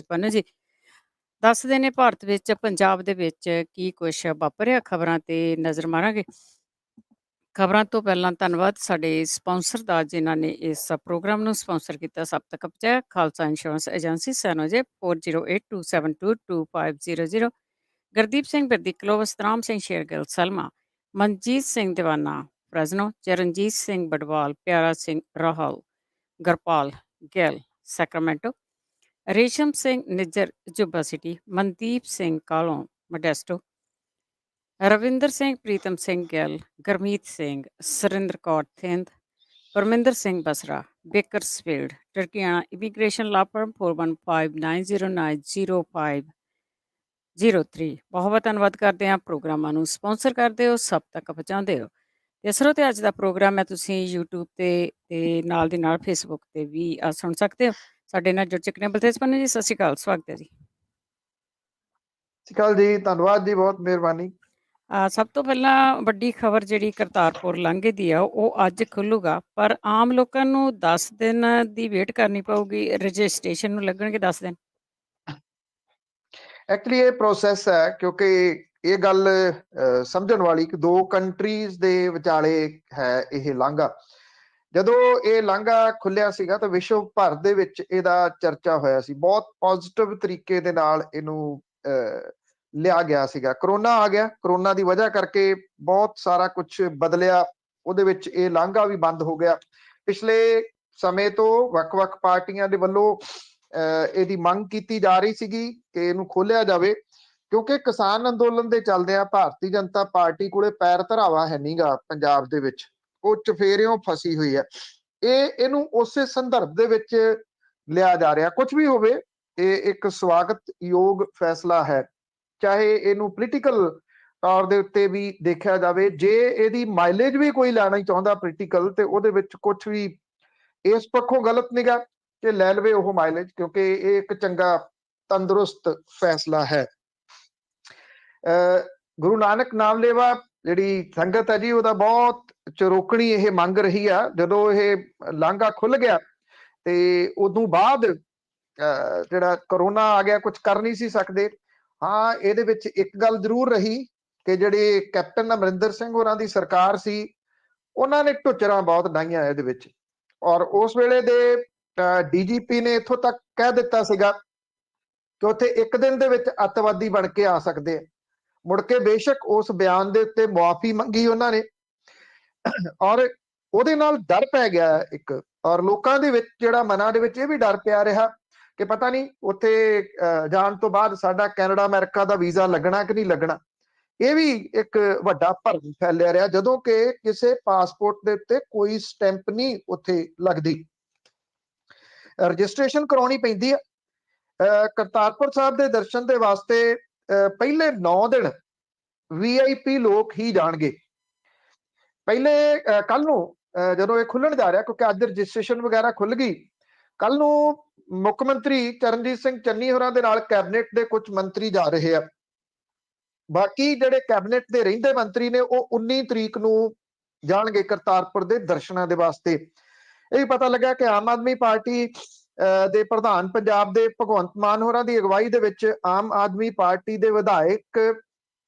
ਪੰਨੂ ਜੀ ਦੱਸਦੇ ਨੇ ਭਾਰਤ ਵਿੱਚ ਪੰਜਾਬ ਦੇ ਵਿੱਚ ਕੀ ਕੁਛ ਵਾਪਰਿਆ ਖਬਰਾਂ ਤੇ ਨਜ਼ਰ ਮਾਰਾਂਗੇ। ਖਬਰਾਂ ਤੋਂ ਪਹਿਲਾਂ ਧੰਨਵਾਦ ਸਾਡੇ ਸਪਾਂਸਰ ਦਾ ਜਿਨ੍ਹਾਂ ਨੇ ਇਸ ਪ੍ਰੋਗਰਾਮ ਨੂੰ ਸਪਾਂਸਰ ਕੀਤਾ। ਸਭ ਤੱਕ ਪਹੁੰਚਾਇਆ Khalsa insurance agency San Jose 4082722500 Gurdeep Singh Birdi ਕਲੋਵ Satram Singh Shergill Selma Manjit Singh Deewana Fresno Charanjit Singh Badwal Pyara Singh Rahal Gurpal Gill Sacramento Resham Singh Nijjar Yuba City Mandeep Singh Kalon Modesto Ravinder Singh Pritam Singh Gill Gurmeet Singh Surinder Kaur Thind Parminder Singh Basra Bakersfield Turkiana immigration law firm 4159090503 ਬਹੁਤ ਬਹੁਤ ਧੰਨਵਾਦ ਕਰਦੇ ਹਾਂ ਪ੍ਰੋਗਰਾਮਾਂ ਨੂੰ ਸਪਾਂਸਰ ਕਰਦੇ ਹੋ ਸਭ ਤੱਕ ਪਹੁੰਚਾਉਂਦੇ ਹੋ। ਤੇ ਸਰੋਤੇ ਅੱਜ ਦਾ ਪ੍ਰੋਗਰਾਮ ਹੈ ਤੁਸੀਂ YouTube ਤੇ ਨਾਲ ਦੀ ਨਾਲ Facebook ਤੇ ਵੀ ਸੁਣ ਸਕਦੇ ਹੋ। ਸਾਡੇ ਨਾਲ ਜੁੜ ਚੁੱਕੇ ਨੇ ਬਲਤੇਜ ਪੰਨੂ ਜੀ, ਸਤਿ ਸ਼੍ਰੀ ਅਕਾਲ, ਸਵਾਗਤ ਹੈ ਜੀ। ਸਤਿ ਸ਼੍ਰੀ ਅਕਾਲ ਜੀ, ਧੰਨਵਾਦ ਜੀ, ਬਹੁਤ ਮਿਹਰਬਾਨੀ। ਸਭ ਤੋਂ ਪਹਿਲਾਂ ਵੱਡੀ ਖਬਰ ਜਿਹੜੀ ਕਰਤਾਰਪੁਰ ਲਾਂਘੇ ਦੀ ਆ ਉਹ ਅੱਜ ਖੁੱਲੂਗਾ, ਪਰ ਆਮ ਲੋਕਾਂ ਨੂੰ 10 ਦਿਨ ਦੀ ਵੇਟ ਕਰਨੀ ਪਊਗੀ। ਰਜਿਸਟ੍ਰੇਸ਼ਨ ਨੂੰ ਲੱਗਣਗੇ 10 ਦਿਨ। ਐਕਚੁਅਲੀ ਇਹ ਪ੍ਰੋਸੈਸ ਹੈ ਕਿਉਂਕਿ ਇਹ ਗੱਲ ਸਮਝਣ ਵਾਲੀ ਕਿ ਦੋ ਕੰਟਰੀਜ਼ ਦੇ ਵਿਚਾਲੇ ਹੈ ਇਹ ਲਾਂਘਾ। ਜਦੋਂ ਇਹ ਲਾਂਘਾ ਖੁੱਲਿਆ ਸੀਗਾ ਤਾਂ ਵਿਸ਼ਵ ਭਰ ਦੇ ਵਿੱਚ ਇਹਦਾ ਚਰਚਾ ਹੋਇਆ ਸੀ, ਬਹੁਤ ਪੋਜ਼ਿਟਿਵ ਤਰੀਕੇ ਦੇ ਨਾਲ ਇਹਨੂੰ ਲਿਆ ਗਿਆ ਸੀਗਾ। ਕਰੋਨਾ ਆ ਗਿਆ, ਕਰੋਨਾ ਦੀ ਵਜ੍ਹਾ ਕਰਕੇ ਬਹੁਤ ਸਾਰਾ ਕੁਝ ਬਦਲਿਆ, ਉਹਦੇ ਵਿੱਚ ਇਹ ਲਾਂਘਾ ਵੀ ਬੰਦ ਹੋ ਗਿਆ। ਪਿਛਲੇ ਸਮੇਂ ਤੋਂ ਵੱਖ-ਵੱਖ ਪਾਰਟੀਆਂ ਦੇ ਵੱਲੋਂ ਇਹਦੀ ਮੰਗ ਕੀਤੀ ਜਾ ਰਹੀ ਸੀਗੀ ਕਿ ਇਹਨੂੰ ਖੋਲਿਆ ਜਾਵੇ, ਕਿਉਂਕਿ ਕਿਸਾਨ ਅੰਦੋਲਨ ਦੇ ਚੱਲਦਿਆਂ ਭਾਰਤੀ ਜਨਤਾ ਪਾਰਟੀ ਕੋਲੇ ਪੈਰ ਧਰਾਵਾ ਹੈ ਨਹੀਂਗਾ ਪੰਜਾਬ ਦੇ ਵਿੱਚ, ਉਹ ਚਫੇਰਿਓਂ ਫਸੀ ਹੋਈ ਹੈ। ਇਹਨੂੰ ਉਸੇ ਸੰਦਰਭ ਦੇ ਵਿੱਚ ਲਿਆ ਜਾ ਰਿਹਾ। ਕੁਝ ਵੀ ਹੋਵੇ, ਇਹ ਇੱਕ ਸਵਾਗਤਯੋਗ ਫੈਸਲਾ ਹੈ, ਚਾਹੇ ਇਹਨੂੰ ਪੋਲੀਟੀਕਲ ਤੌਰ ਦੇ ਉੱਤੇ ਵੀ ਦੇਖਿਆ ਜਾਵੇ। ਜੇ ਇਹਦੀ ਮਾਈਲੇਜ ਵੀ ਕੋਈ ਲੈਣਾ ਹੀ ਚਾਹੁੰਦਾ ਪੋਲੀਟੀਕਲ, ਤੇ ਉਹਦੇ ਵਿੱਚ ਕੁਝ ਵੀ ਇਸ ਪੱਖੋਂ ਗਲਤ ਨਿਗਾ ਕਿ ਲੈ ਲਵੇ ਉਹ ਮਾਈਲੇਜ, ਕਿਉਂਕਿ ਇਹ ਇੱਕ ਚੰਗਾ ਤੰਦਰੁਸਤ ਫੈਸਲਾ ਹੈ। ਗੁਰੂ ਨਾਨਕ ਨਾਮਲੇਵਾ ਜਿਹੜੀ ਸੰਗਤ ਹੈ ਜੀ, ਉਹਦਾ ਬਹੁਤ ਚਰੋਕਣੀ ਇਹ ਮੰਗ ਰਹੀ ਆ। ਜਦੋਂ ਇਹ ਲਾਂਘਾ ਖੁੱਲ ਗਿਆ ਤੇ ਉਦੋਂ ਬਾਅਦ ਜਿਹੜਾ ਕਰੋਨਾ ਆ ਗਿਆ, ਕੁਝ ਕਰ ਨਹੀਂ ਸੀ ਸਕਦੇ। ਹਾਂ, ਇਹਦੇ ਵਿੱਚ ਇੱਕ ਗੱਲ ਜ਼ਰੂਰ ਰਹੀ ਕਿ ਜਿਹੜੇ ਕੈਪਟਨ ਅਮਰਿੰਦਰ ਸਿੰਘ ਹੋਰਾਂ ਦੀ ਸਰਕਾਰ ਸੀ, ਉਹਨਾਂ ਨੇ ਢੁੱਚਰਾਂ ਬਹੁਤ ਡਾਈਆਂ ਇਹਦੇ ਵਿੱਚ। ਔਰ ਉਸ ਵੇਲੇ ਦੇ DGP ਨੇ ਇੱਥੋਂ ਤੱਕ ਕਹਿ ਦਿੱਤਾ ਸੀਗਾ ਕਿ ਉੱਥੇ ਇੱਕ ਦਿਨ ਦੇ ਵਿੱਚ ਅੱਤਵਾਦੀ ਬਣ ਕੇ ਆ ਸਕਦੇ ਆ। ਮੁੜ ਕੇ ਬੇਸ਼ੱਕ ਉਸ ਬਿਆਨ ਦੇ ਉੱਤੇ ਮੁਆਫੀ ਮੰਗੀ ਉਹਨਾਂ ਨੇ, ਔਰ ਉਹਦੇ ਨਾਲ ਡਰ ਪੈ ਗਿਆ ਇੱਕ, ਔਰ ਲੋਕਾਂ ਦੇ ਵਿੱਚ ਜਿਹੜਾ ਮਨਾਂ ਦੇ ਵਿੱਚ ਇਹ ਵੀ ਡਰ ਪਿਆ ਰਿਹਾ ਕਿ ਪਤਾ ਨਹੀਂ ਉੱਥੇ ਜਾਣ ਤੋਂ ਬਾਅਦ ਸਾਡਾ ਕੈਨੇਡਾ ਅਮਰੀਕਾ ਦਾ ਵੀਜ਼ਾ ਲੱਗਣਾ ਕਿ ਨਹੀਂ ਲੱਗਣਾ। ਇਹ ਵੀ ਇੱਕ ਵੱਡਾ ਭਰਮ ਫੈਲਿਆ ਰਿਹਾ, ਜਦੋਂ ਕਿ ਕਿਸੇ ਪਾਸਪੋਰਟ ਦੇ ਉੱਤੇ ਕੋਈ ਸਟੈਂਪ ਨਹੀਂ ਉੱਥੇ ਲੱਗਦੀ, ਰਜਿਸਟ੍ਰੇਸ਼ਨ ਕਰਾਉਣੀ ਪੈਂਦੀ ਹੈ। ਕਰਤਾਰਪੁਰ ਸਾਹਿਬ ਦੇ ਦਰਸ਼ਨ ਦੇ ਵਾਸਤੇ ਪਹਿਲੇ 9 ਦਿਨ VIP ਲੋਕ ਹੀ ਜਾਣਗੇ। ਪਹਿਲੇ ਕੱਲ ਨੂੰ ਜਦੋਂ ਇਹ ਖੁੱਲਣ ਜਾ ਰਿਹਾ, ਕਿਉਂਕਿ ਅੱਜ ਰਜਿਸਟ੍ਰੇਸ਼ਨ ਵਗੈਰਾ ਖੁੱਲ ਗਈ, ਕੱਲ ਨੂੰ ਮੁੱਖ ਮੰਤਰੀ ਚਰਨਜੀਤ ਸਿੰਘ ਚੰਨੀ ਹੋਰਾਂ ਦੇ ਨਾਲ ਕੈਬਨਿਟ ਦੇ ਕੁਝ ਮੰਤਰੀ ਜਾ ਰਹੇ ਆ। ਬਾਕੀ ਜਿਹੜੇ ਕੈਬਨਿਟ ਦੇ ਰਹਿੰਦੇ ਮੰਤਰੀ ਨੇ ਉਹ 19 ਤਰੀਕ ਨੂੰ ਜਾਣਗੇ ਕਰਤਾਰਪੁਰ ਦੇ ਦਰਸ਼ਨਾਂ ਦੇ ਵਾਸਤੇ। ਇਹ ਵੀ ਪਤਾ ਲੱਗਾ ਕਿ ਆਮ ਆਦਮੀ ਪਾਰਟੀ ਦੇ ਪ੍ਰਧਾਨ ਪੰਜਾਬ ਦੇ ਭਗਵੰਤ ਮਾਨ ਹੋਰਾਂ ਦੀ ਅਗਵਾਈ ਦੇ ਵਿੱਚ ਆਮ ਆਦਮੀ ਪਾਰਟੀ ਦੇ ਵਿਧਾਇਕ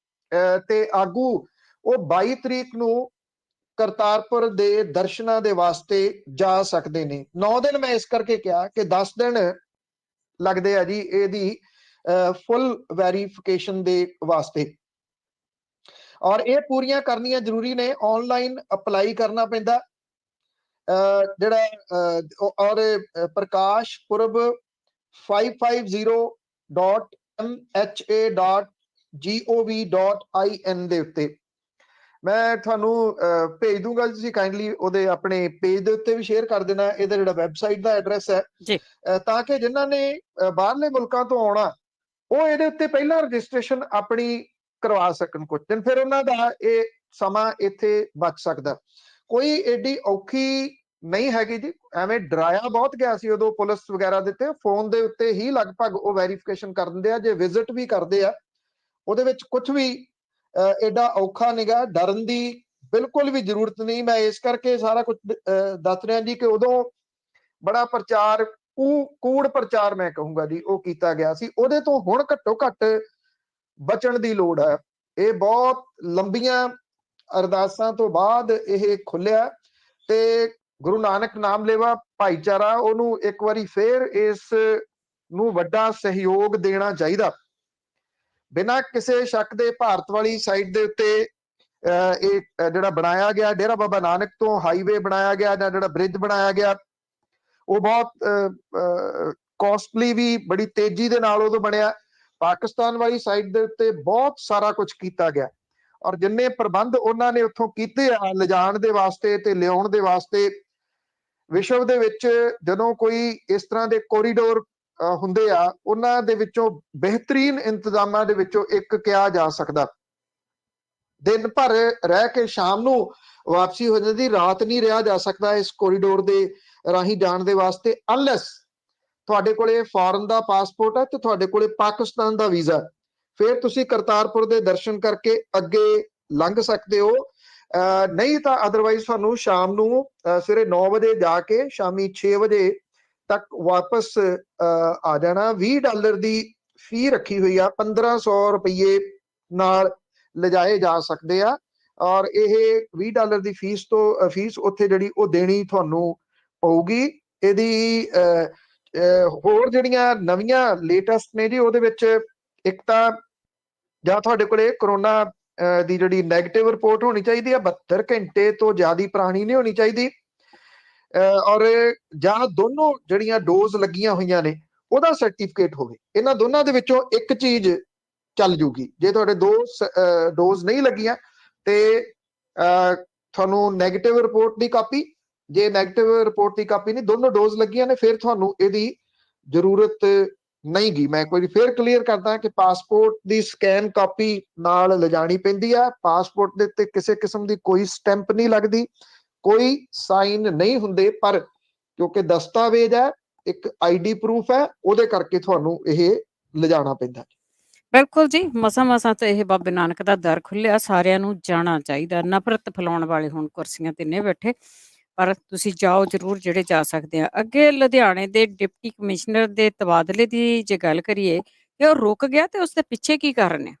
ਤੇ ਆਗੂ ਉਹ 22 ਤਰੀਕ ਨੂੰ ਕਰਤਾਰਪੁਰ ਦੇ ਦਰਸ਼ਨਾਂ ਦੇ ਵਾਸਤੇ ਜਾ ਸਕਦੇ ਨੇ। 9 ਦਿਨ ਮੈਂ ਇਸ ਕਰਕੇ ਕਿਹਾ ਕਿ 10 ਦਿਨ ਲੱਗਦੇ ਆ ਜੀ ਇਹਦੀ ਫੁੱਲ ਵੈਰੀਫਿਕੇਸ਼ਨ ਦੇ ਵਾਸਤੇ, ਔਰ ਇਹ ਪੂਰੀਆਂ ਕਰਨੀਆਂ ਜ਼ਰੂਰੀ ਨੇ। ਆਨਲਾਈਨ ਅਪਲਾਈ ਕਰਨਾ ਪੈਂਦਾ ਜਿਹੜਾ ਔਰ ਪ੍ਰਕਾਸ਼ ਪੁਰਬ 550.mha.gov.in ਦੇ ਉੱਤੇ ਮੈਂ ਤੁਹਾਨੂੰ ਭੇਜ ਦੂੰਗਾ। ਤੁਸੀਂ ਕਾਈਂਡਲੀ ਉਹਦੇ ਆਪਣੇ ਪੇਜ ਦੇ ਉੱਤੇ ਵੀ ਸ਼ੇਅਰ ਕਰ ਦੇਣਾ ਇਹਦਾ ਜਿਹੜਾ ਵੈਬਸਾਈਟ ਦਾ ਐਡਰੈਸ ਹੈ, ਤਾਂ ਕਿ ਜਿਨ੍ਹਾਂ ਨੇ ਬਾਹਰਲੇ ਮੁਲਕਾਂ ਤੋਂ ਆਉਣਾ ਉਹ ਇਹਦੇ ਉੱਤੇ ਪਹਿਲਾਂ ਰਜਿਸਟ੍ਰੇਸ਼ਨ ਆਪਣੀ ਕਰਵਾ ਸਕਣ। ਕੁਝ ਦਿਨ ਫਿਰ ਉਹਨਾਂ ਦਾ ਇਹ ਸਮਾਂ ਇੱਥੇ ਬਚ ਸਕਦਾ। ਕੋਈ ਏਡੀ ਔਖੀ ਨਹੀਂ ਹੈਗੀ ਜੀ। ਐਵੇਂ ਡਰਾਇਆ ਬਹੁਤ ਗਿਆ ਸੀ ਉਦੋਂ ਪੁਲਿਸ ਵਗੈਰਾ ਦੇ ਉੱਤੇ, ਫੋਨ ਦੇ ਉੱਤੇ ਹੀ ਲਗਭਗ ਉਹ ਵੈਰੀਫਿਕੇਸ਼ਨ ਕਰ ਦਿੰਦੇ ਆ। ਜੇ ਵਿਜ਼ਿਟ ਵੀ ਕਰਦੇ ਆ ਉਹਦੇ ਵਿੱਚ ਕੁਝ ਵੀ ਐਡਾ ਔਖਾ ਨਿਗਾ, ਡਰਨ ਦੀ ਬਿਲਕੁਲ ਵੀ ਜ਼ਰੂਰਤ ਨਹੀਂ। ਮੈਂ ਇਸ ਕਰਕੇ ਸਾਰਾ ਕੁਝ ਦੱਸ ਰਿਹਾ ਜੀ ਕਿ ਉਦੋਂ ਬੜਾ ਪ੍ਰਚਾਰ ਕੂੜ ਪ੍ਰਚਾਰ ਮੈਂ ਕਹੂੰਗਾ ਜੀ ਉਹ ਕੀਤਾ ਗਿਆ ਸੀ। ਉਹਦੇ ਤੋਂ ਹੁਣ ਘੱਟੋ ਘੱਟ ਬਚਣ ਦੀ ਲੋੜ ਹੈ। ਇਹ ਬਹੁਤ ਲੰਬੀਆਂ ਅਰਦਾਸਾਂ ਤੋਂ ਬਾਅਦ ਇਹ ਖੁੱਲਿਆ ਤੇ ਗੁਰੂ ਨਾਨਕ ਨਾਮ ਲੇਵਾ ਭਾਈਚਾਰਾ ਉਹਨੂੰ ਇੱਕ ਵਾਰੀ ਫੇਰ ਇਸ ਨੂੰ ਵੱਡਾ ਸਹਿਯੋਗ ਦੇਣਾ ਚਾਹੀਦਾ। ਬਿਨਾਂ ਕਿਸੇ ਸ਼ੱਕ ਦੇ ਭਾਰਤ ਵਾਲੀ ਸਾਈਡ ਦੇ ਉੱਤੇ ਇਹ ਜਿਹੜਾ ਬਣਾਇਆ ਗਿਆ ਡੇਰਾ ਬਾਬਾ ਨਾਨਕ ਤੋਂ ਹਾਈਵੇ ਬਣਾਇਆ ਗਿਆ ਜਾਂ ਜਿਹੜਾ ਬ੍ਰਿਜ ਬਣਾਇਆ ਗਿਆ ਉਹ ਬਹੁਤ ਕੋਸਟਲੀ ਵੀ ਬੜੀ ਤੇਜ਼ੀ ਦੇ ਨਾਲ ਉਦੋਂ ਬਣਿਆ। ਪਾਕਿਸਤਾਨ ਵਾਲੀ ਸਾਈਡ ਦੇ ਉੱਤੇ ਬਹੁਤ ਸਾਰਾ ਕੁਝ ਕੀਤਾ ਗਿਆ ਔਰ ਜਿੰਨੇ ਪ੍ਰਬੰਧ ਉਹਨਾਂ ਨੇ ਉੱਥੋਂ ਕੀਤੇ ਆ ਲਿਜਾਣ ਦੇ ਵਾਸਤੇ ਤੇ ਲਿਆਉਣ ਦੇ ਵਾਸਤੇ, ਵਿਸ਼ਵ ਦੇ ਵਿੱਚ ਜਦੋਂ ਕੋਈ ਇਸ ਤਰ੍ਹਾਂ ਦੇ ਕੋਰੀਡੋਰ ਹੁੰਦੇ ਆ ਉਹਨਾਂ ਦੇ ਵਿੱਚੋਂ ਬਿਹਤਰੀਨ ਇੰਤਜ਼ਾਮਾਂ ਦੇ ਵਿੱਚੋਂ ਇੱਕ ਕਿਹਾ ਜਾ ਸਕਦਾ। ਦਿਨ ਭਰ ਰਹਿ ਕੇ ਸ਼ਾਮ ਨੂੰ ਵਾਪਸੀ ਹੋ ਜਾਂਦੀ, ਰਾਤ ਨਹੀਂ ਰਿਹਾ ਜਾ ਸਕਦਾ ਇਸ ਕੋਰੀਡੋਰ ਦੇ ਰਾਹੀਂ ਜਾਣ ਦੇ ਵਾਸਤੇ ਅਨਲੈਸ ਤੁਹਾਡੇ ਕੋਲੇ ਫੋਰਨ ਦਾ ਪਾਸਪੋਰਟ ਹੈ ਤੇ ਤੁਹਾਡੇ ਕੋਲੇ ਪਾਕਿਸਤਾਨ ਦਾ ਵੀਜ਼ਾ, ਫਿਰ ਤੁਸੀਂ ਕਰਤਾਰਪੁਰ ਦੇ ਦਰਸ਼ਨ ਕਰਕੇ ਅੱਗੇ ਲੰਘ ਸਕਦੇ ਹੋ। ਨਹੀਂ ਤਾਂ ਅਦਰਵਾਈਜ਼ ਤੁਹਾਨੂੰ ਸ਼ਾਮ ਨੂੰ ਸਵੇਰੇ 9 ਵਜੇ ਜਾ ਕੇ ਸ਼ਾਮੀ 6 ਵਜੇ ਤੱਕ ਵਾਪਸ ਆ ਜਾਣਾ। $20 ਦੀ ਫੀ ਰੱਖੀ ਹੋਈ ਆ, 1500 ਰੁਪਏ ਨਾਲ ਲਿਜਾਏ ਜਾ ਸਕਦੇ ਆ ਔਰ ਇਹ $20 ਦੀ ਫੀਸ ਉੱਥੇ ਜਿਹੜੀ ਉਹ ਦੇਣੀ ਤੁਹਾਨੂੰ ਪਊਗੀ। ਇਹਦੀ ਹੋਰ ਜਿਹੜੀਆਂ ਨਵੀਆਂ ਲੇਟੈਸਟ ਨੇ ਜੀ ਉਹਦੇ ਵਿੱਚ ਇੱਕ ਤਾਂ ਜਾਂ ਤੁਹਾਡੇ ਕੋਲੇ ਕਰੋਨਾ ਦੀ ਜਿਹੜੀ ਨੈਗੇਟਿਵ ਰਿਪੋਰਟ ਹੋਣੀ ਚਾਹੀਦੀ ਹੈ, 72 ਘੰਟੇ ਤੋਂ ਜ਼ਿਆਦਾ ਪੁਰਾਣੀ ਨਹੀਂ ਹੋਣੀ ਚਾਹੀਦੀ ਔਰ ਜਾਂ ਦੋਨੋਂ ਜਿਹੜੀਆਂ ਡੋਜ਼ ਲੱਗੀਆਂ ਹੋਈਆਂ ਨੇ ਉਹਦਾ ਸਰਟੀਫਿਕੇਟ ਹੋਵੇ। ਇਹਨਾਂ ਦੋਨਾਂ ਦੇ ਵਿੱਚੋਂ ਇੱਕ ਚੀਜ਼ ਚੱਲ ਜੂਗੀ। ਜੇ ਤੁਹਾਡੇ ਦੋ ਡੋਜ਼ ਨਹੀਂ ਲੱਗੀਆਂ ਤੇ ਤੁਹਾਨੂੰ ਨੈਗੇਟਿਵ ਰਿਪੋਰਟ ਦੀ ਕਾਪੀ, ਜੇ ਨੈਗੇਟਿਵ ਰਿਪੋਰਟ ਦੀ ਕਾਪੀ ਨਹੀਂ, ਦੋਨੋਂ ਡੋਜ਼ ਲੱਗੀਆਂ ਨੇ, ਫਿਰ ਤੁਹਾਨੂੰ ਇਹਦੀ ਜ਼ਰੂਰਤ ਨਹੀਂ ਗੀ। ਮੈਂ ਇੱਕ ਵਾਰੀ ਫੇਰ ਕਲੀਅਰ ਕਰਦਾ ਕਿ ਪਾਸਪੋਰਟ ਦੀ ਸਕੈਨ ਕਾਪੀ ਨਾਲ ਲਿਜਾਣੀ ਪੈਂਦੀ ਆ। ਪਾਸਪੋਰਟ ਦੇ ਉੱਤੇ ਕਿਸੇ ਕਿਸਮ ਦੀ ਕੋਈ ਸਟੈਂਪ ਨਹੀਂ ਲੱਗਦੀ, ਕੋਈ ਸਾਈਨ ਨਹੀਂ ਹੁੰਦੇ, ਪਰ ਕਿਉਂਕਿ ਦਸਤਾਵੇਜ਼ ਹੈ, ਇੱਕ ਆਈਡੀ ਪ੍ਰੂਫ ਹੈ, ਉਹਦੇ ਕਰਕੇ ਤੁਹਾਨੂੰ ਇਹ ਲਿਜਾਣਾ ਪੈਂਦਾ। ਬਿਲਕੁਲ ਜੀ, ਮਸਾਂ ਤੇ ਇਹ ਬਾਬੇ ਨਾਨਕ ਦਾ ਦਰ ਖੁੱਲਿਆ, ਸਾਰਿਆਂ ਨੂੰ ਜਾਣਾ ਚਾਹੀਦਾ। ਨਫ਼ਰਤ ਫੈਲਾਉਣ ਵਾਲੇ ਹੁਣ ਕੁਰਸੀਆਂ ਤੇ ਨਹੀਂ ਬੈਠੇ, ਪਰ ਤੁਸੀਂ ਜਾਓ ਜ਼ਰੂਰ ਜਿਹੜੇ ਜਾ ਸਕਦੇ ਆ। ਅੱਗੇ ਲੁਧਿਆਣੇ ਦੇ ਡਿਪਟੀ ਕਮਿਸ਼ਨਰ ਦੇ ਤਬਾਦਲੇ ਦੀ ਜੇ ਗੱਲ ਕਰੀਏ ਕਿ ਉਹ ਰੁਕ ਗਿਆ ਤੇ ਉਸ ਦੇ ਪਿੱਛੇ ਕੀ ਕਾਰਨ ਹੈ?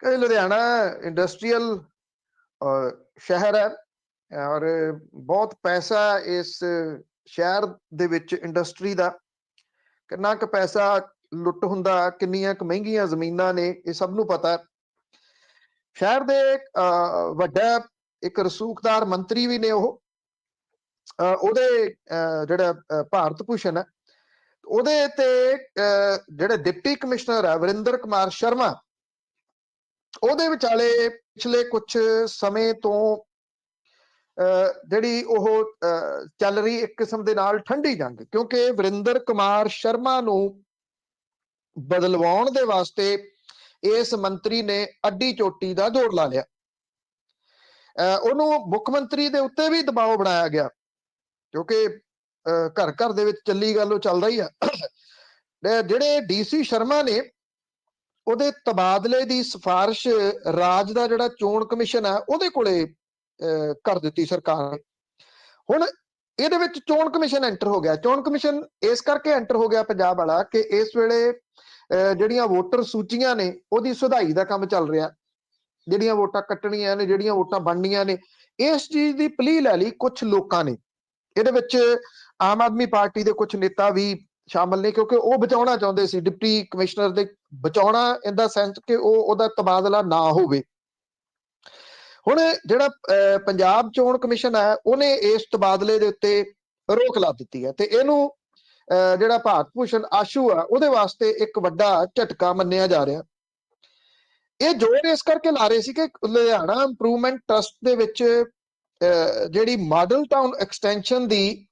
ਕਿ ਲੁਧਿਆਣਾ ਇੰਡਸਟਰੀਅਲ ਸ਼ਹਿਰ ਹੈ ਔਰ ਬਹੁਤ ਪੈਸਾ ਇਸ ਸ਼ਹਿਰ ਦੇ ਵਿੱਚ ਇੰਡਸਟਰੀ ਦਾ, ਕਿੰਨਾ ਕੁ ਪੈਸਾ ਲੁੱਟ ਹੁੰਦਾ, ਕਿੰਨੀਆਂ ਕੁ ਮਹਿੰਗੀਆਂ ਜ਼ਮੀਨਾਂ ਨੇ, ਇਹ ਸਭ ਨੂੰ ਪਤਾ। ਸ਼ਹਿਰ ਦੇ ਵੱਡਾ ਇੱਕ ਰਸੂਖਦਾਰ ਮੰਤਰੀ ਵੀ ਨੇ ਉਹ, ਉਹਦੇ ਜਿਹੜਾ ਭਾਰਤ ਭੂਸ਼ਣ ਹੈ ਉਹਦੇ ਤੇ ਜਿਹੜੇ ਡਿਪਟੀ ਕਮਿਸ਼ਨਰ ਹੈ ਵਰਿੰਦਰ ਕੁਮਾਰ ਸ਼ਰਮਾ, ਉਹਦੇ ਵਿਚਾਲੇ ਪਿਛਲੇ ਕੁਝ ਸਮੇਂ ਤੋਂ ਜਿਹੜੀ ਉਹ ਚੱਲ ਰਹੀ ਇੱਕ ਕਿਸਮ ਦੇ ਨਾਲ ਠੰਡੀ ਜੰਗ, ਕਿਉਂਕਿ ਵਰਿੰਦਰ ਕੁਮਾਰ ਸ਼ਰਮਾ ਨੂੰ ਬਦਲਵਾਉਣ ਦੇ ਵਾਸਤੇ ਇਸ ਮੰਤਰੀ ਨੇ ਅੱਡੀ ਚੋਟੀ ਦਾ ਜੋੜ ਲਾ ਲਿਆ। ਉਹਨੂੰ ਮੁੱਖ ਮੰਤਰੀ ਦੇ ਉੱਤੇ ਵੀ ਦਬਾਅ ਬਣਾਇਆ ਗਿਆ ਕਿਉਂਕਿ ਘਰ ਘਰ ਦੇ ਵਿੱਚ ਚੱਲੀ ਗੱਲ ਉਹ ਚੱਲਦਾ ਹੀ ਆ। ਜਿਹੜੇ ਡੀਸੀ ਸ਼ਰਮਾ ਨੇ ਉਹਦੇ ਤਬਾਦਲੇ ਦੀ ਸਿਫਾਰਿਸ਼ ਰਾਜ ਦਾ ਜਿਹੜਾ ਚੋਣ ਕਮਿਸ਼ਨ ਹੈ ਉਹਦੇ ਕੋਲੇ ਕਰ ਦਿੱਤੀ ਸਰਕਾਰ ਨੇ। ਹੁਣ ਇਹਦੇ ਵਿੱਚ ਚੋਣ ਕਮਿਸ਼ਨ ਐਂਟਰ ਹੋ ਗਿਆ। ਚੋਣ ਕਮਿਸ਼ਨ ਇਸ ਕਰਕੇ ਐਂਟਰ ਹੋ ਗਿਆ ਪੰਜਾਬ ਵਾਲਾ ਕਿ ਇਸ ਵੇਲੇ ਜਿਹੜੀਆਂ ਵੋਟਰ ਸੂਚੀਆਂ ਨੇ ਉਹਦੀ ਸੁਧਾਈ ਦਾ ਕੰਮ ਚੱਲ ਰਿਹਾ, ਜਿਹੜੀਆਂ ਵੋਟਾਂ ਕੱਟਣੀਆਂ ਨੇ, ਜਿਹੜੀਆਂ ਵੋਟਾਂ ਬਣਨੀਆਂ ਨੇ, ਇਸ ਚੀਜ਼ ਦੀ ਪਲੀ ਲੈ ਲਈ ਕੁਝ ਲੋਕਾਂ ਨੇ। ਇਹਦੇ ਵਿੱਚ ਆਮ ਆਦਮੀ ਪਾਰਟੀ ਦੇ ਕੁਝ ਨੇਤਾ ਵੀ ਸ਼ਾਮਲ ਨੇ ਕਿਉਂਕਿ ਉਹ ਬਚਾਉਣਾ ਚਾਹੁੰਦੇ ਸੀ ਡਿਪਟੀ ਕਮਿਸ਼ਨਰ ਦੇ, ਬਚਾਉਣਾ ਇਨ ਦਾ ਸੈਂਸ ਕਿ ਉਹਦਾ ਤਬਾਦਲਾ ਨਾ ਹੋਵੇ। ਹੁਣ ਜਿਹੜਾ ਪੰਜਾਬ ਚੋਣ ਕਮਿਸ਼ਨ ਹੈ ਉਹਨੇ ਇਸ ਤਬਾਦਲੇ ਦੇ ਉੱਤੇ ਰੋਕ ਲਾ ਦਿੱਤੀ ਹੈ ਤੇ ਇਹਨੂੰ ਜਿਹੜਾ ਭਾਰਤ ਭੂਸ਼ਣ ਆਸ਼ੂ ਆ ਉਹਦੇ ਵਾਸਤੇ ਇੱਕ ਵੱਡਾ ਝਟਕਾ ਮੰਨਿਆ ਜਾ ਰਿਹਾ। ਇਹ ਜ਼ੋਰ ਇਸ ਕਰਕੇ ਲਾ ਰਹੇ ਸੀ ਕਿ ਲੁਧਿਆਣਾ ਇੰਪਰੂਵਮੈਂਟ ਟਰਸਟ ਦੇ ਵਿੱਚ ਜਿਹੜੀ ਮਾਡਲ ਟਾਊਨ ਐਕਸਟੈਂਸ਼ਨ ਦੀ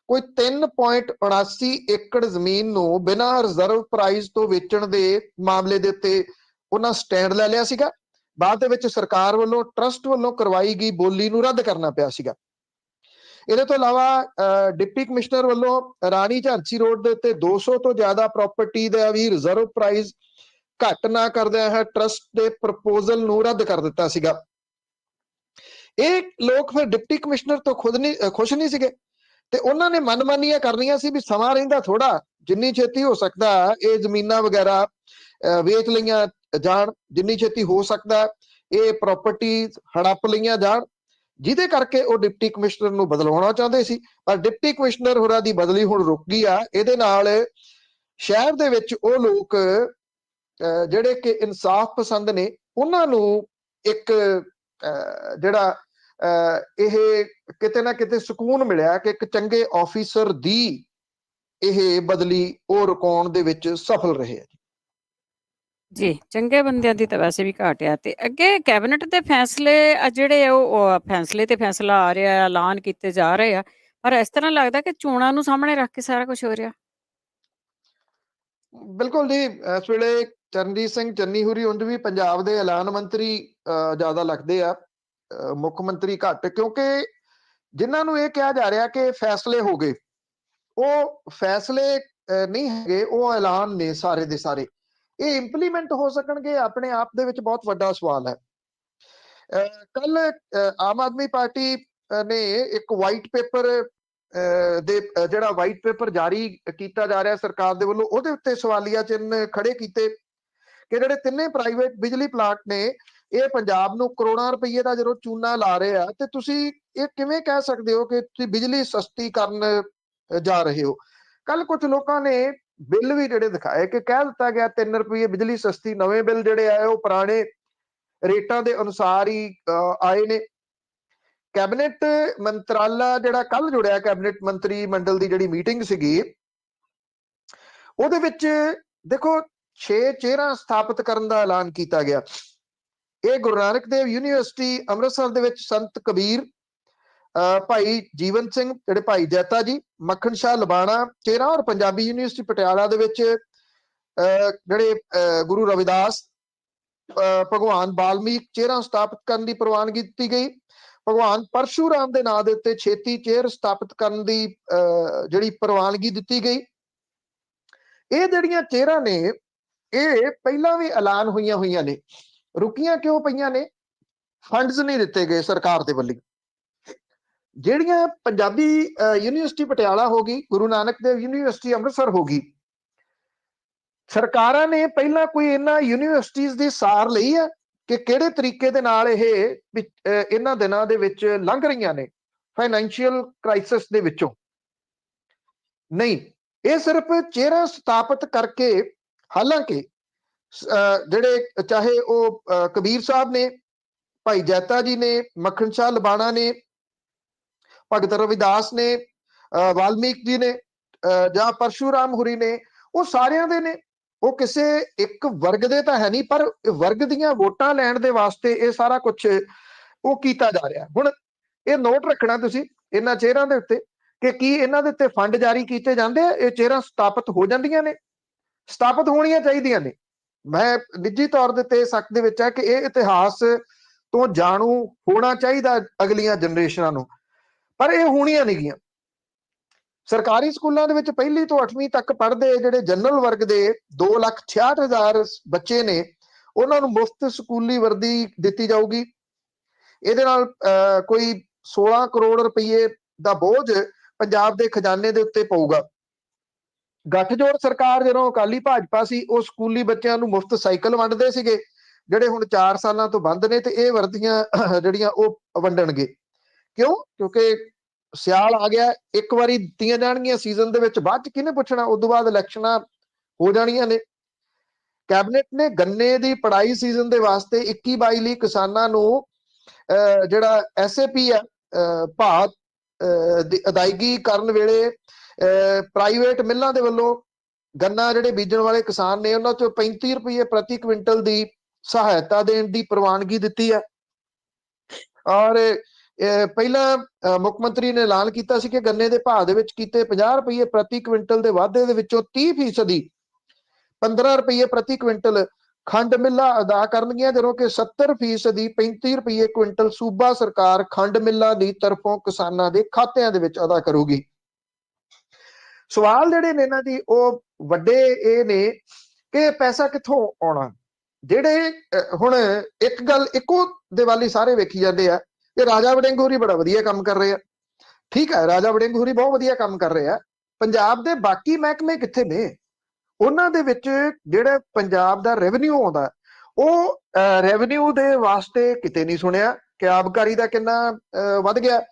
ਕੋਈ 3.79 ਏਕੜ ਜ਼ਮੀਨ ਨੂੰ ਬਿਨਾਂ ਰਿਜ਼ਰਵ ਪ੍ਰਾਈਸ ਤੋਂ ਵੇਚਣ ਦੇ ਮਾਮਲੇ ਦੇ ਉੱਤੇ ਉਹਨਾਂ ਸਟੈਂਡ ਲੈ ਲਿਆ ਸੀਗਾ। ਬਾਅਦ ਦੇ ਵਿੱਚ ਸਰਕਾਰ ਵੱਲੋਂ ਟਰਸਟ ਵੱਲੋਂ ਕਰਵਾਈ ਗਈ ਬੋਲੀ ਨੂੰ ਰੱਦ ਕਰਨਾ ਪਿਆ ਸੀਗਾ। ਇਹਦੇ ਤੋਂ ਇਲਾਵਾ ਡਿਪਟੀ ਕਮਿਸ਼ਨਰ ਵੱਲੋਂ ਰਾਣੀ ਝਾਂਸੀ ਰੋਡ ਦੇ ਉੱਤੇ 200 ਤੋਂ ਜ਼ਿਆਦਾ ਪ੍ਰਾਪਰਟੀ ਦਾ ਵੀ ਰਿਜ਼ਰਵ ਪ੍ਰਾਈਸ ਘੱਟ ਨਾ ਕਰਦਿਆਂ ਹੈ ਟਰਸਟ ਦੇ ਪ੍ਰਪੋਜ਼ਲ ਨੂੰ ਰੱਦ ਕਰ ਦਿੱਤਾ ਸੀਗਾ। ਇਹ ਲੋਕ ਫਿਰ ਡਿਪਟੀ ਕਮਿਸ਼ਨਰ ਤੋਂ ਖੁਸ਼ ਨਹੀਂ ਸੀਗੇ ਤੇ ਉਹਨਾਂ ਨੇ ਮਨਮਾਨੀਆਂ ਕਰਨੀਆਂ ਸੀ ਵੀ ਸਮਾਂ ਰਹਿੰਦਾ ਥੋੜਾ, ਜਿੰਨੀ ਛੇਤੀ ਹੋ ਸਕਦਾ ਇਹ ਜ਼ਮੀਨਾਂ ਵਗੈਰਾ ਵੇਚ ਲਈਆਂ ਜਾਣ, ਜਿੰਨੀ ਛੇਤੀ ਹੋ ਸਕਦਾ ਇਹ ਪ੍ਰਾਪਰਟੀ ਹੜੱਪ ਲਈਆਂ ਜਾਣ, ਜਿਹਦੇ ਕਰਕੇ ਉਹ ਡਿਪਟੀ ਕਮਿਸ਼ਨਰ ਨੂੰ ਬਦਲਾਉਣਾ ਚਾਹੁੰਦੇ ਸੀ। ਪਰ ਡਿਪਟੀ ਕਮਿਸ਼ਨਰ ਹੋਰਾਂ ਦੀ ਬਦਲੀ ਹੁਣ ਰੁਕ ਗਈ ਆ। ਇਹਦੇ ਨਾਲ ਸ਼ਹਿਰ ਦੇ ਵਿੱਚ ਉਹ ਲੋਕ ਜਿਹੜੇ ਕਿ ਇਨਸਾਫ ਪਸੰਦ ਨੇ ਉਹਨਾਂ ਨੂੰ ਇੱਕ ਜਿਹੜਾ ਇਹ ਕਿਤੇ ਨਾ ਕਿਤੇ ਸਕੂਨ ਮਿਲਿਆ ਕਿ ਇੱਕ ਚੰਗੇ ਆਫੀਸਰ ਦੀ ਇਹ ਬਦਲੀ ਉਹ ਰੁਕਾਉਣ ਦੇ ਵਿੱਚ ਸਫਲ ਰਹੇ ਆ ਜੀ। ਚੰਗੇ ਬੰਦਿਆਂ ਦੀ ਤਾਂ ਵੈਸੇ ਵੀ ਘਾਟ ਆ। ਤੇ ਅੱਗੇ ਕੈਬਨਿਟ ਦੇ ਫੈਸਲੇ ਜਿਹੜੇ ਆ ਉਹ ਫੈਸਲੇ ਤੇ ਫੈਸਲਾ ਆ ਰਿਹਾ, ਐਲਾਨ ਕੀਤੇ ਜਾ ਰਹੇ ਆ, ਪਰ ਇਸ ਤਰ੍ਹਾਂ ਲੱਗਦਾ ਕਿ ਚੋਣਾਂ ਨੂੰ ਸਾਹਮਣੇ ਰੱਖ ਕੇ ਸਾਰਾ ਕੁਝ ਹੋ ਰਿਹਾ। ਬਿਲਕੁਲ ਜੀ। ਇਸ ਵੇਲੇ ਚਰਨਜੀਤ ਸਿੰਘ ਚੰਨੀ ਹੋਰੀ ਉਂਝ ਵੀ ਪੰਜਾਬ ਦੇ ਐਲਾਨ ਮੰਤਰੀ ਜ਼ਿਆਦਾ ਲੱਗਦੇ ਆ, ਮੁੱਖ ਮੰਤਰੀ ਘੱਟ, ਕਿਉਂਕਿ ਜਿਨ੍ਹਾਂ ਨੂੰ ਇਹ ਕਿਹਾ ਜਾ ਰਿਹਾ ਕਿ ਫੈਸਲੇ ਹੋ ਗਏ, ਉਹ ਫੈਸਲੇ ਨਹੀਂ ਹੈਗੇ, ਉਹ ਐਲਾਨ ਨੇ ਸਾਰੇ ਦੇ ਸਾਰੇ। ਇਹ ਇੰਪਲੀਮੈਂਟ ਹੋ ਸਕਣਗੇ ਆਪਣੇ ਆਪ ਦੇ ਵਿੱਚ ਬਹੁਤ ਵੱਡਾ ਸਵਾਲ ਹੈ। ਕੱਲ ਆਮ ਆਦਮੀ ਪਾਰਟੀ ਨੇ ਇੱਕ ਵਾਈਟ ਪੇਪਰ ਦੇ ਜਿਹੜਾ ਵਾਈਟ ਪੇਪਰ ਜਾਰੀ ਕੀਤਾ ਜਾ ਰਿਹਾ ਸਰਕਾਰ ਦੇ ਵੱਲੋਂ, ਉਹਦੇ ਉੱਤੇ ਸਵਾਲੀਆ ਚਿੰਨ੍ਹ ਖੜੇ ਕੀਤੇ ਕਿ ਜਿਹੜੇ ਤਿੰਨੇ ਪ੍ਰਾਈਵੇਟ ਬਿਜਲੀ ਪਲਾਂਟ ਨੇ ਇਹ ਪੰਜਾਬ ਨੂੰ ਕਰੋੜਾਂ ਰੁਪਈਏ ਦਾ ਜਦੋਂ ਚੂਨਾ ਲਾ ਰਹੇ ਆ, ਤੇ ਤੁਸੀਂ ਇਹ ਕਿਵੇਂ ਕਹਿ ਸਕਦੇ ਹੋ ਕਿ ਤੁਸੀਂ ਬਿਜਲੀ ਸਸਤੀ ਕਰਨ ਜਾ ਰਹੇ ਹੋ। ਕੱਲ ਕੁਝ ਲੋਕਾਂ ਨੇ ਬਿੱਲ ਵੀ ਜਿਹੜੇ ਦਿਖਾਏ ਕਿ ਕਹਿ ਦਿੱਤਾ ਗਿਆ 3 ਰੁਪਏ ਬਿਜਲੀ ਸਸਤੀ। ਨਵੇਂ ਬਿੱਲ ਜਿਹੜੇ ਆਏ ਉਹ ਪੁਰਾਣੇ ਰੇਟਾਂ ਦੇ ਅਨੁਸਾਰ ਹੀ ਆਏ ਨੇ। ਕੈਬਨਿਟ ਮੰਤਰਾਲਾ ਜਿਹੜਾ ਕੱਲ ਜੁੜਿਆ, ਕੈਬਨਿਟ ਮੰਤਰੀ ਮੰਡਲ ਦੀ ਜਿਹੜੀ ਮੀਟਿੰਗ ਸੀਗੀ, ਉਹਦੇ ਵਿੱਚ ਦੇਖੋ 6 ਚੇਅਰਾਂ ਸਥਾਪਿਤ ਕਰਨ ਦਾ ਐਲਾਨ ਕੀਤਾ ਗਿਆ। ਇਹ ਗੁਰੂ ਨਾਨਕ ਦੇਵ ਯੂਨੀਵਰਸਿਟੀ ਅੰਮ੍ਰਿਤਸਰ ਦੇ ਵਿੱਚ ਸੰਤ ਕਬੀਰ, ਭਾਈ ਜੀਵਨ ਸਿੰਘ, ਜਿਹੜੇ ਭਾਈ ਜੈਤਾ ਜੀ, ਮੱਖਣ ਸ਼ਾਹ ਲਬਾਣਾ ਚੇਅਰਾਂ, ਔਰ ਪੰਜਾਬੀ ਯੂਨੀਵਰਸਿਟੀ ਪਟਿਆਲਾ ਦੇ ਵਿੱਚ ਜਿਹੜੇ ਗੁਰੂ ਰਵਿਦਾਸ, ਭਗਵਾਨ ਵਾਲਮੀਕ ਚੇਅਰਾਂ ਸਥਾਪਿਤ ਕਰਨ ਦੀ ਪ੍ਰਵਾਨਗੀ ਦਿੱਤੀ ਗਈ। ਭਗਵਾਨ ਪਰਸ਼ੂਰਾਮ ਦੇ ਨਾਂ ਦੇ ਉੱਤੇ ਛੇਤੀ ਚੇਅਰ ਸਥਾਪਿਤ ਕਰਨ ਦੀ ਜਿਹੜੀ ਪ੍ਰਵਾਨਗੀ ਦਿੱਤੀ ਗਈ। ਇਹ ਜਿਹੜੀਆਂ ਚੇਅਰਾਂ ਨੇ ਇਹ ਪਹਿਲਾਂ ਵੀ ਐਲਾਨ ਹੋਈਆਂ ਨੇ, ਰੁਕੀਆਂ ਕਿਉਂ ਪਈਆਂ ਨੇ? ਫੰਡਸ ਨਹੀਂ ਦਿੱਤੇ ਗਏ ਸਰਕਾਰ ਦੇ ਵੱਲੋਂ। ਜਿਹੜੀਆਂ ਪੰਜਾਬੀ ਯੂਨੀਵਰਸਿਟੀ ਪਟਿਆਲਾ ਹੋ ਗਈ, ਗੁਰੂ ਨਾਨਕ ਦੇਵ ਯੂਨੀਵਰਸਿਟੀ ਅੰਮ੍ਰਿਤਸਰ ਹੋ ਗਈ, ਸਰਕਾਰਾਂ ਨੇ ਪਹਿਲਾਂ ਕੋਈ ਇਹਨਾਂ ਯੂਨੀਵਰਸਿਟੀਜ਼ ਦੀ ਸਾਰ ਲਈ ਹੈ ਕਿ ਕਿਹੜੇ ਤਰੀਕੇ ਦੇ ਨਾਲ ਇਹ ਇਹਨਾਂ ਦਿਨਾਂ ਦੇ ਵਿੱਚ ਲੰਘ ਰਹੀਆਂ ਨੇ ਫਾਈਨੈਂਸ਼ੀਅਲ ਕ੍ਰਾਈਸਿਸ ਦੇ ਵਿੱਚੋਂ? ਨਹੀਂ, ਇਹ ਸਿਰਫ ਚਿਹਰਾ ਸਥਾਪਿਤ ਕਰਕੇ, ਹਾਲਾਂਕਿ ਜਿਹੜੇ ਚਾਹੇ ਉਹ ਕਬੀਰ ਸਾਹਿਬ ਨੇ, ਭਾਈ ਜੈਤਾ ਜੀ ਨੇ, ਮੱਖਣ ਸ਼ਾਹ ਲਬਾਣਾ ਨੇ, ਭਗਤ ਰਵਿਦਾਸ ਨੇ, ਵਾਲਮੀਕ ਜੀ ਨੇ, ਜਾਂ ਪਰਸ਼ੂਰਾਮ ਹੁਰੀ ਨੇ, ਉਹ ਸਾਰਿਆਂ ਦੇ ਨੇ, ਉਹ ਕਿਸੇ ਇੱਕ ਵਰਗ ਦੇ ਤਾਂ ਹੈ ਨਹੀਂ, ਪਰ ਵਰਗ ਦੀਆਂ ਵੋਟਾਂ ਲੈਣ ਦੇ ਵਾਸਤੇ ਇਹ ਸਾਰਾ ਕੁਝ ਉਹ ਕੀਤਾ ਜਾ ਰਿਹਾ। ਹੁਣ ਇਹ ਨੋਟ ਰੱਖਣਾ ਤੁਸੀਂ ਇਹਨਾਂ ਚਿਹਰਿਆਂ ਦੇ ਉੱਤੇ ਕਿ ਕੀ ਇਹਨਾਂ ਦੇ ਉੱਤੇ ਫੰਡ ਜਾਰੀ ਕੀਤੇ ਜਾਂਦੇ ਆ? ਇਹ ਚਿਹਰਾ ਸਥਾਪਿਤ ਹੋ ਜਾਂਦੀਆਂ ਨੇ? ਸਥਾਪਿਤ ਹੋਣੀਆਂ ਚਾਹੀਦੀਆਂ ਨੇ। ਮੈਂ ਨਿੱਜੀ ਤੌਰ ਦੇ ਤੇ ਸ਼ੱਕ ਦੇ ਵਿੱਚ ਹੈ ਕਿ ਇਹ ਇਤਿਹਾਸ ਤੋਂ ਜਾਣੂ ਹੋਣਾ ਚਾਹੀਦਾ ਅਗਲੀਆਂ ਜਨਰੇਸ਼ਨਾਂ ਨੂੰ, ਪਰ ਇਹ ਹੋਣੀਆਂ ਨਹੀਂ ਗੀਆਂ। ਸਰਕਾਰੀ ਸਕੂਲਾਂ ਦੇ ਵਿੱਚ 1ਵੀਂ ਤੋਂ 8ਵੀਂ ਤੱਕ ਪੜ੍ਹਦੇ ਜਿਹੜੇ ਜਨਰਲ ਵਰਗ ਦੇ 2,66,000 ਬੱਚੇ ਨੇ, ਉਹਨਾਂ ਨੂੰ ਮੁਫਤ ਸਕੂਲੀ ਵਰਦੀ ਦਿੱਤੀ ਜਾਊਗੀ। ਇਹਦੇ ਨਾਲ ਕੋਈ 16 ਕਰੋੜ ਰੁਪਏ ਦਾ ਬੋਝ ਪੰਜਾਬ ਦੇ ਖਜ਼ਾਨੇ ਦੇ ਉੱਤੇ ਪਊਗਾ। ਗੱਠਜੋੜ ਸਰਕਾਰ ਜਦੋਂ ਅਕਾਲੀ ਭਾਜਪਾ ਸੀ, ਉਹ ਸਕੂਲੀ ਬੱਚਿਆਂ ਨੂੰ ਮੁਫਤ ਸਾਈਕਲ ਵੰਡਦੇ ਸੀਗੇ, ਜਿਹੜੇ ਹੁਣ 4 ਸਾਲਾਂ ਤੋਂ ਬੰਦ ਨੇ, ਤੇ ਇਹ ਵਰਦੀਆਂ ਜਿਹੜੀਆਂ ਉਹ ਵੰਡਣਗੇ। ਕਿਉਂ? ਕਿਉਂਕਿ ਸਿਆਲ ਆ ਗਿਆ, ਇੱਕ ਵਾਰੀ ਦਿੱਤੀਆਂ ਜਾਣਗੀਆਂ ਸੀਜ਼ਨ ਦੇ ਵਿੱਚ, ਬਾਅਦ ਚ ਕਿਹਨੇ ਪੁੱਛਣਾ? ਉਦੋਂ ਬਾਅਦ ਇਲੈਕਸ਼ਨਾਂ ਹੋ ਜਾਣੀਆਂ ਨੇ। ਕੈਬਨਿਟ ਨੇ ਗੰਨੇ ਦੀ ਪੜਾਈ ਸੀਜ਼ਨ ਦੇ ਵਾਸਤੇ 21-22 ਲਈ ਕਿਸਾਨਾਂ ਨੂੰ ਜਿਹੜਾ SAP ਹੈ ਭਾਅ ਦੀ ਅਦਾਇਗੀ ਕਰਨ ਵੇਲੇ ਪ੍ਰਾਈਵੇਟ ਮਿੱਲਾਂ ਦੇ ਵੱਲੋਂ ਗੰਨਾ ਜਿਹੜੇ ਬੀਜਣ ਵਾਲੇ ਕਿਸਾਨ ਨੇ ਉਹਨਾਂ ਚੋਂ 35 ਰੁਪਏ ਪ੍ਰਤੀ ਕੁਇੰਟਲ ਦੀ ਸਹਾਇਤਾ ਦੇਣ ਦੀ ਪ੍ਰਵਾਨਗੀ ਦਿੱਤੀ ਹੈ। ਔਰ ਪਹਿਲਾਂ ਮੁੱਖ ਮੰਤਰੀ ਨੇ ਐਲਾਨ ਕੀਤਾ ਸੀ ਕਿ ਗੰਨੇ ਦੇ ਭਾਅ ਦੇ ਵਿੱਚ ਕੀਤੇ 50 ਰੁਪਏ ਪ੍ਰਤੀ ਕੁਇੰਟਲ ਦੇ ਵਾਧੇ ਦੇ ਵਿੱਚੋਂ 30% 15 ਰੁਪਏ ਪ੍ਰਤੀ ਕੁਇੰਟਲ ਖੰਡ ਮਿੱਲਾਂ ਅਦਾ ਕਰਨਗੀਆਂ, ਜਦੋਂ ਕਿ 70% 35 ਰੁਪਏ ਕੁਇੰਟਲ ਸੂਬਾ ਸਰਕਾਰ ਖੰਡ ਮਿੱਲਾਂ ਦੀ ਤਰਫੋਂ ਕਿਸਾਨਾਂ ਦੇ ਖਾਤਿਆਂ ਦੇ ਵਿੱਚ ਅਦਾ ਕਰੂਗੀ। ਸਵਾਲ ਜਿਹੜੇ ਨੇ ਇਹਨਾਂ ਦੀ ਉਹ ਵੱਡੇ ਇਹ ਨੇ ਕਿ ਪੈਸਾ ਕਿੱਥੋਂ ਆਉਣਾ? ਜਿਹੜੇ ਹੁਣ ਇੱਕ ਗੱਲ ਇੱਕੋ ਦੇ ਵੱਲ ਹੀ ਸਾਰੇ ਵੇਖੀ ਜਾਂਦੇ ਆ ਕਿ ਰਾਜਾ ਵੜਿੰਗ ਹੋਰੀ ਬੜਾ ਵਧੀਆ ਕੰਮ ਕਰ ਰਹੇ ਆ, ਠੀਕ ਹੈ, ਰਾਜਾ ਵੜਿੰਗ ਹੋਰੀ ਬਹੁਤ ਵਧੀਆ ਕੰਮ ਕਰ ਰਹੇ ਆ। ਪੰਜਾਬ ਦੇ ਬਾਕੀ ਮਹਿਕਮੇ ਕਿੱਥੇ ਨੇ? ਉਹਨਾਂ ਦੇ ਵਿੱਚ ਜਿਹੜਾ ਪੰਜਾਬ ਦਾ ਰੈਵਨਿਊ ਆਉਂਦਾ, ਉਹ ਰੈਵਨਿਊ ਦੇ ਵਾਸਤੇ ਕਿਤੇ ਨਹੀਂ ਸੁਣਿਆ ਕਿ ਆਬਕਾਰੀ ਦਾ ਕਿੰਨਾ ਵੱਧ ਗਿਆ,